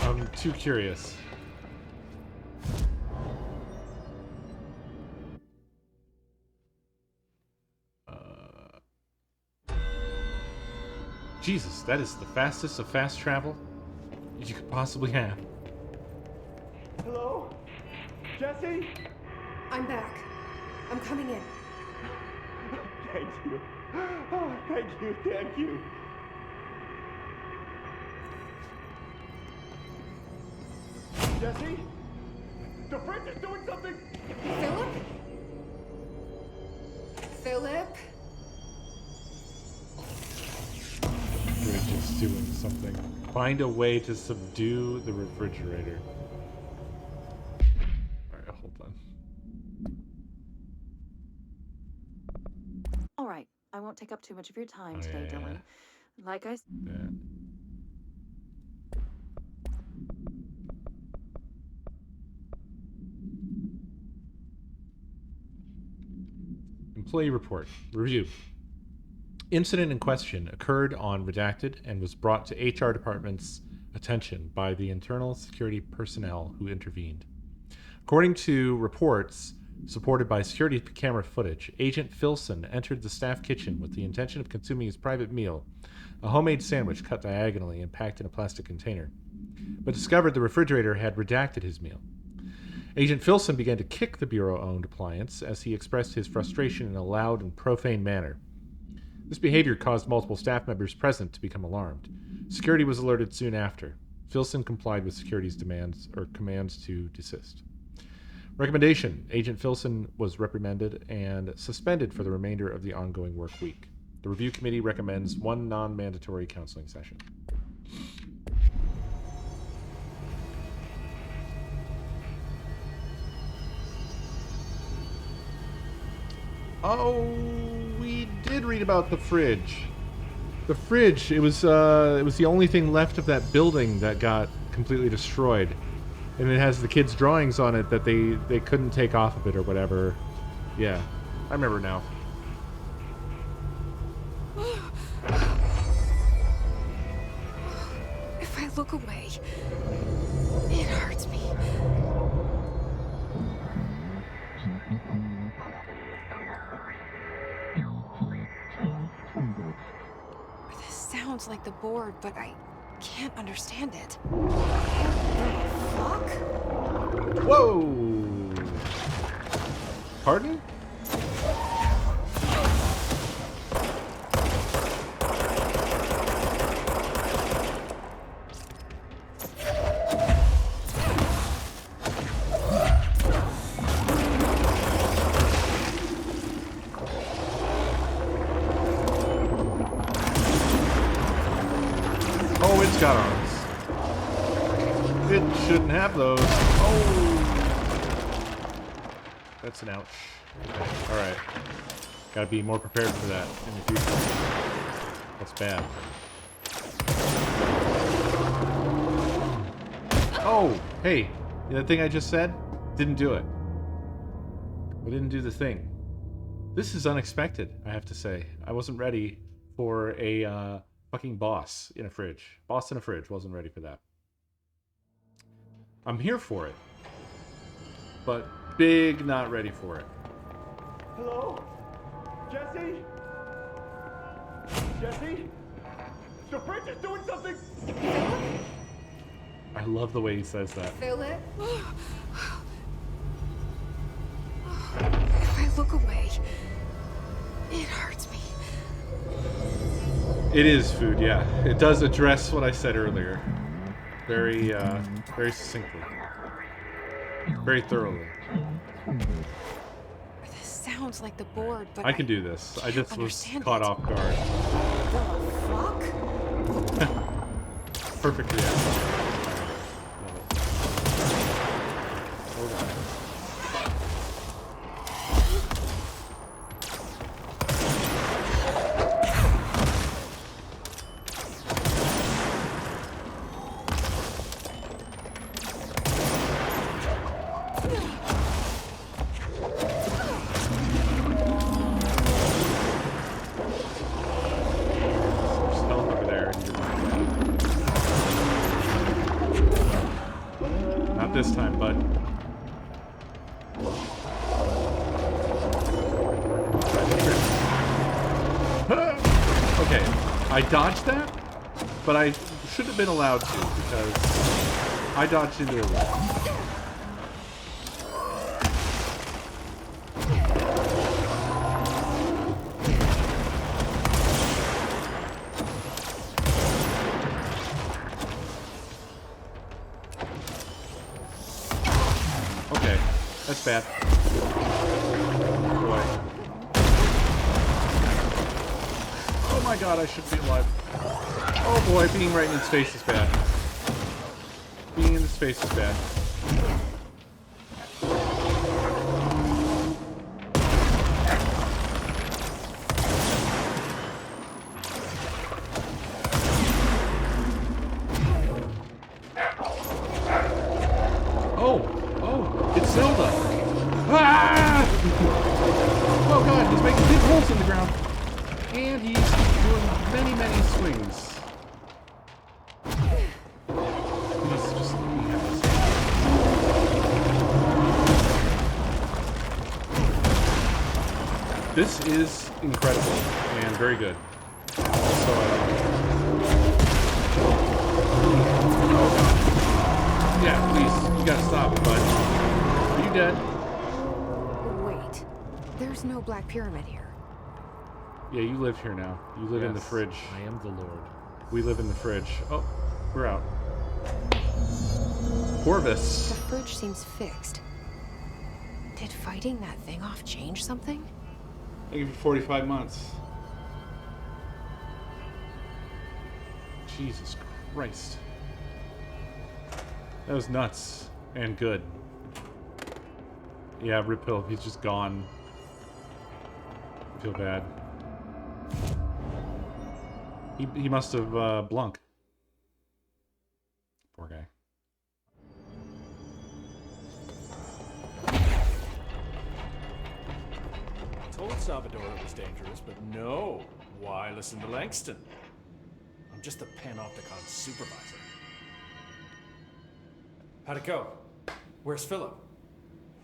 I'm too curious. Jesus, that is the fastest of fast travel you could possibly have. Hello? Jesse? I'm back. I'm coming in. Thank you. Oh, thank you, thank you. Jesse? The fridge is doing something! Philip? Philip? Fridge is doing something. Find a way to subdue the refrigerator. Alright, hold on. All right, I won't take up too much of your time Oh, today, yeah. Dylan. Like I said. Yeah. Employee report. Review. Incident in question occurred on Redacted and was brought to HR department's attention by the internal security personnel who intervened. According to reports supported by security camera footage, Agent Filson entered the staff kitchen with the intention of consuming his private meal, a homemade sandwich cut diagonally and packed in a plastic container, but discovered the refrigerator had redacted his meal. Agent Filson began to kick the Bureau-owned appliance as he expressed his frustration in a loud and profane manner. This behavior caused multiple staff members present to become alarmed. Security was alerted soon after. Filson complied with security's commands to desist. Recommendation: Agent Filson was reprimanded and suspended for the remainder of the ongoing work week. The review committee recommends one non-mandatory counseling session. Oh, we did read about the fridge. The fridge, it was the only thing left of that building that got completely destroyed. And it has the kids' drawings on it that they couldn't take off of it or whatever. Yeah, I remember now. If I look away, it hurts me. This sounds like the board, but I can't understand it. Fuck? Whoa! Pardon? Oh, it's got arms. It shouldn't have those. Oh! That's an ouch. Okay. Alright. Gotta be more prepared for that in the future. That's bad. Oh! Hey! That thing I just said? Didn't do it. I didn't do the thing. This is unexpected, I have to say. I wasn't ready for a fucking boss in a fridge. Boss in a fridge. Wasn't ready for that. I'm here for it. But big not ready for it. Hello? Jesse? Jesse? The fridge is doing something! I love the way he says that. Philip? If I look away, it hurts me. It is food, yeah. It does address what I said earlier. Very succinctly. Very thoroughly. This sounds like the board, but I can do this. I just was understand caught it. off guard. The fuck? Perfect reaction. Love it. Hold on. this time, bud. Okay, I dodged that, but I should have been allowed to because I dodged into a wall. Okay, that's bad. Boy. Oh my god, I should be alive. Oh boy, being right in his face is bad. Being in his face is bad. Oh, it's Zelda. Ah! Oh god, he's making big holes in the ground. And he's doing many, many swings. He's just looking at us. This is incredible and very good. Also, oh god. Yeah, please, you gotta stop, bud. Are you dead? Wait, there's no Black Pyramid here. Yeah, you live here now. You live in the fridge. I am the Lord. We live in the fridge. Oh, we're out. Corvus. The fridge seems fixed. Did fighting that thing off change something? I'll give you 45 months. Jesus Christ. That was nuts and good. Yeah, Rip Hill, he's just gone. I feel bad. He must have blunk. Poor guy. Told Salvador it was dangerous, but no. Why listen to Langston? I'm just a panopticon supervisor. How'd it go? Where's Philip?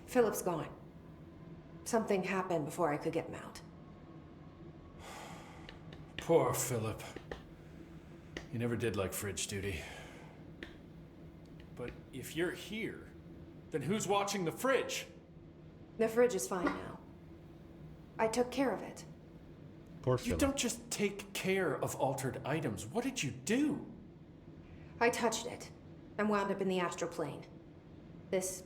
Philip's gone. Something happened before I could get him out. Poor Philip. He never did like fridge duty. But if you're here, then who's watching the fridge? The fridge is fine now. I took care of it. Poor You Philip. don't just take care of altered items. What did you do? I touched it and wound up in the astral plane. This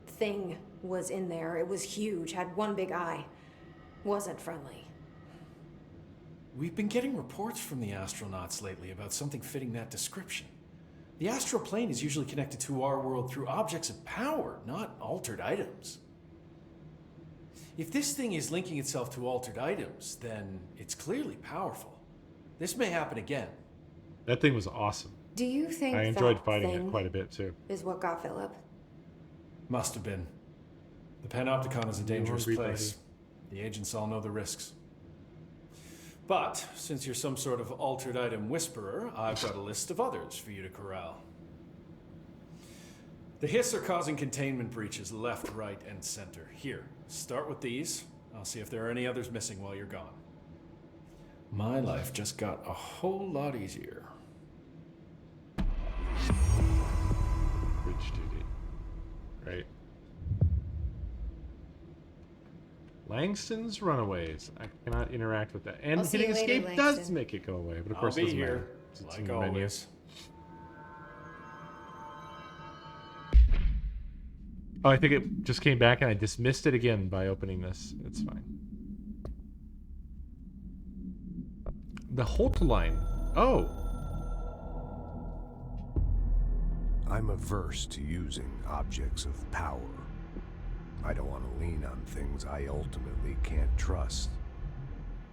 thing was in there. It was huge, had one big eye. Wasn't friendly. We've been getting reports from the astronauts lately about something fitting that description. The astral plane is usually connected to our world through objects of power, not altered items. If this thing is linking itself to altered items, then it's clearly powerful. This may happen again. That thing was awesome. Do you think I enjoyed that fighting thing it quite a bit too. is what got Philip? Must have been. The Panopticon is a dangerous hungry, place. The agents all know the risks. But, since you're some sort of altered item whisperer, I've got a list of others for you to corral. The Hiss are causing containment breaches left, right, and center. Here, start with these. I'll see if there are any others missing while you're gone. My life just got a whole lot easier. Bridge duty. Right. Langston's Runaways. I cannot interact with that. And I'll see hitting you later, escape does Langston. make it go away, but of I'll course it be doesn't here, matter. It's like in the always. menus. Oh, I think it just came back and I dismissed it again by opening this. It's fine. The Holteline. Oh. I'm averse to using objects of power. I don't want to lean on things I ultimately can't trust.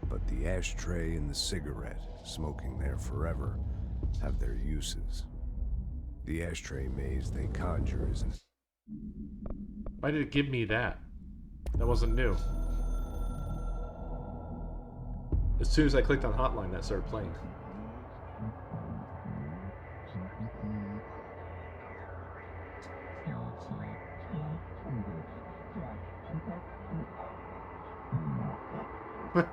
But the ashtray and the cigarette, smoking there forever, have their uses. The ashtray maze they conjure isn't. Why did it give me that? That wasn't new. As soon as I clicked on Hotline, that started playing. Oh.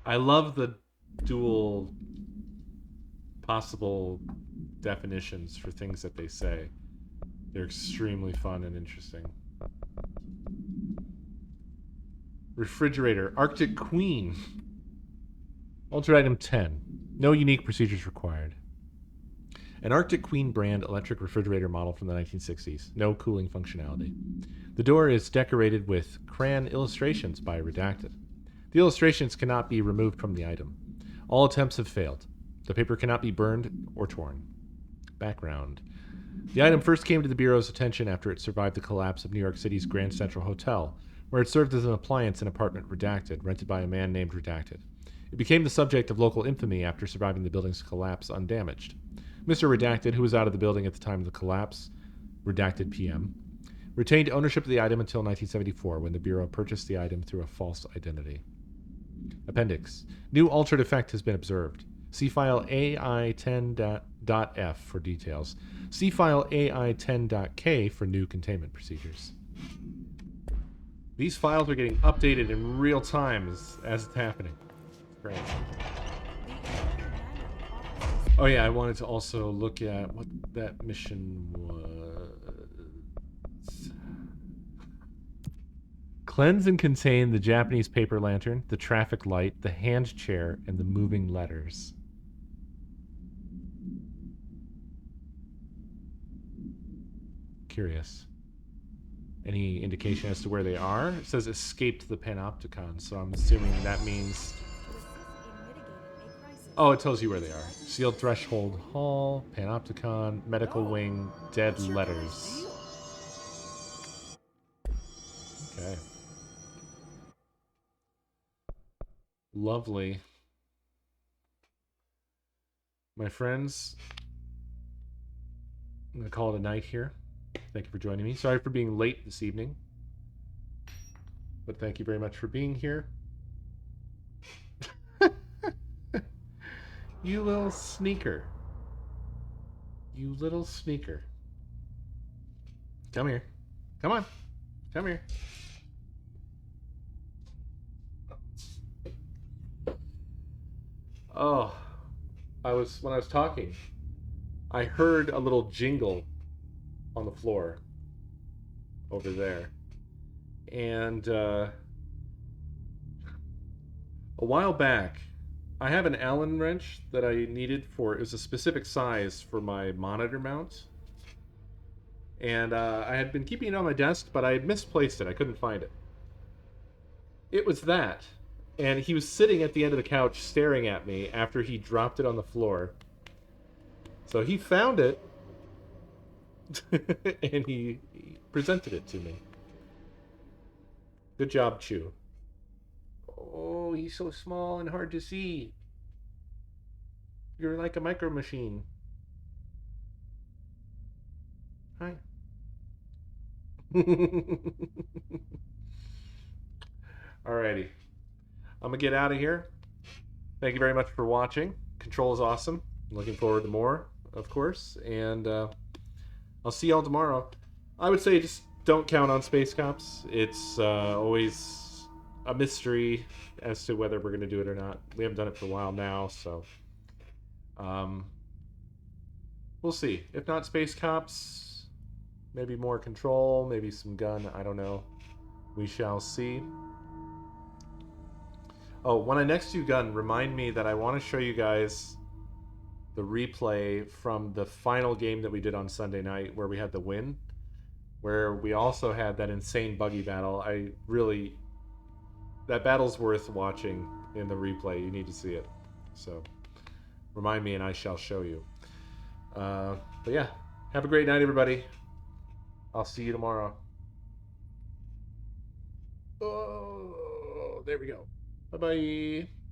I love the dual possible definitions for things that they say. They're extremely fun and interesting. Refrigerator, Arctic Queen. Altered item 10. No unique procedures required. An Arctic Queen brand electric refrigerator model from the 1960s. No cooling functionality. The door is decorated with crayon illustrations by Redacted. The illustrations cannot be removed from the item. All attempts have failed. The paper cannot be burned or torn. Background. The item first came to the Bureau's attention after it survived the collapse of New York City's Grand Central Hotel, where it served as an appliance in apartment Redacted, rented by a man named Redacted. It became the subject of local infamy after surviving the building's collapse undamaged. Mr. Redacted, who was out of the building at the time of the collapse, Redacted PM, retained ownership of the item until 1974, when the Bureau purchased the item through a false identity. Appendix. New altered effect has been observed. See file AI10.f for details. See file AI10.k for new containment procedures. These files are getting updated in real time as it's happening. Great. Oh yeah, I wanted to also look at what that mission was. Cleanse and contain the Japanese paper lantern, the traffic light, the hand chair, and the moving letters. Curious. Any indication as to where they are? It says escaped the Panopticon, so I'm assuming that means... Oh, it tells you where they are. Sealed Threshold Hall, Panopticon, Medical Wing, Dead Letters. Okay. Lovely. My friends, I'm going to call it a night here. Thank you for joining me. Sorry for being late this evening, but thank you very much for being here. You little sneaker. You little sneaker. Come here. Come on. Come here. Oh, when I was talking, I heard a little jingle on the floor over there. And a while back, I have an Allen wrench that I needed for, it was a specific size for my monitor mount. And I had been keeping it on my desk, but I had misplaced it. I couldn't find it. It was that. And he was sitting at the end of the couch staring at me after he dropped it on the floor. So he found it, and he presented it to me. Good job, Chew. Oh, he's so small and hard to see. You're like a micro machine. Hi. Alrighty. I'm going to get out of here. Thank you very much for watching. Control is awesome. I'm looking forward to more, of course. And I'll see y'all tomorrow. I would say just don't count on Space Cops. It's always a mystery as to whether we're going to do it or not. We haven't done it for a while now, so... we'll see. If not Space Cops, maybe more Control, maybe some gun, I don't know. We shall see. Oh, when I next do gun, remind me that I want to show you guys the replay from the final game that we did on Sunday night where we had the win, where we also had that insane buggy battle. That battle's worth watching in the replay. You need to see it. So, Remind me and I shall show you. But yeah, have a great night, everybody. I'll see you tomorrow. Oh, there we go. Bye-bye.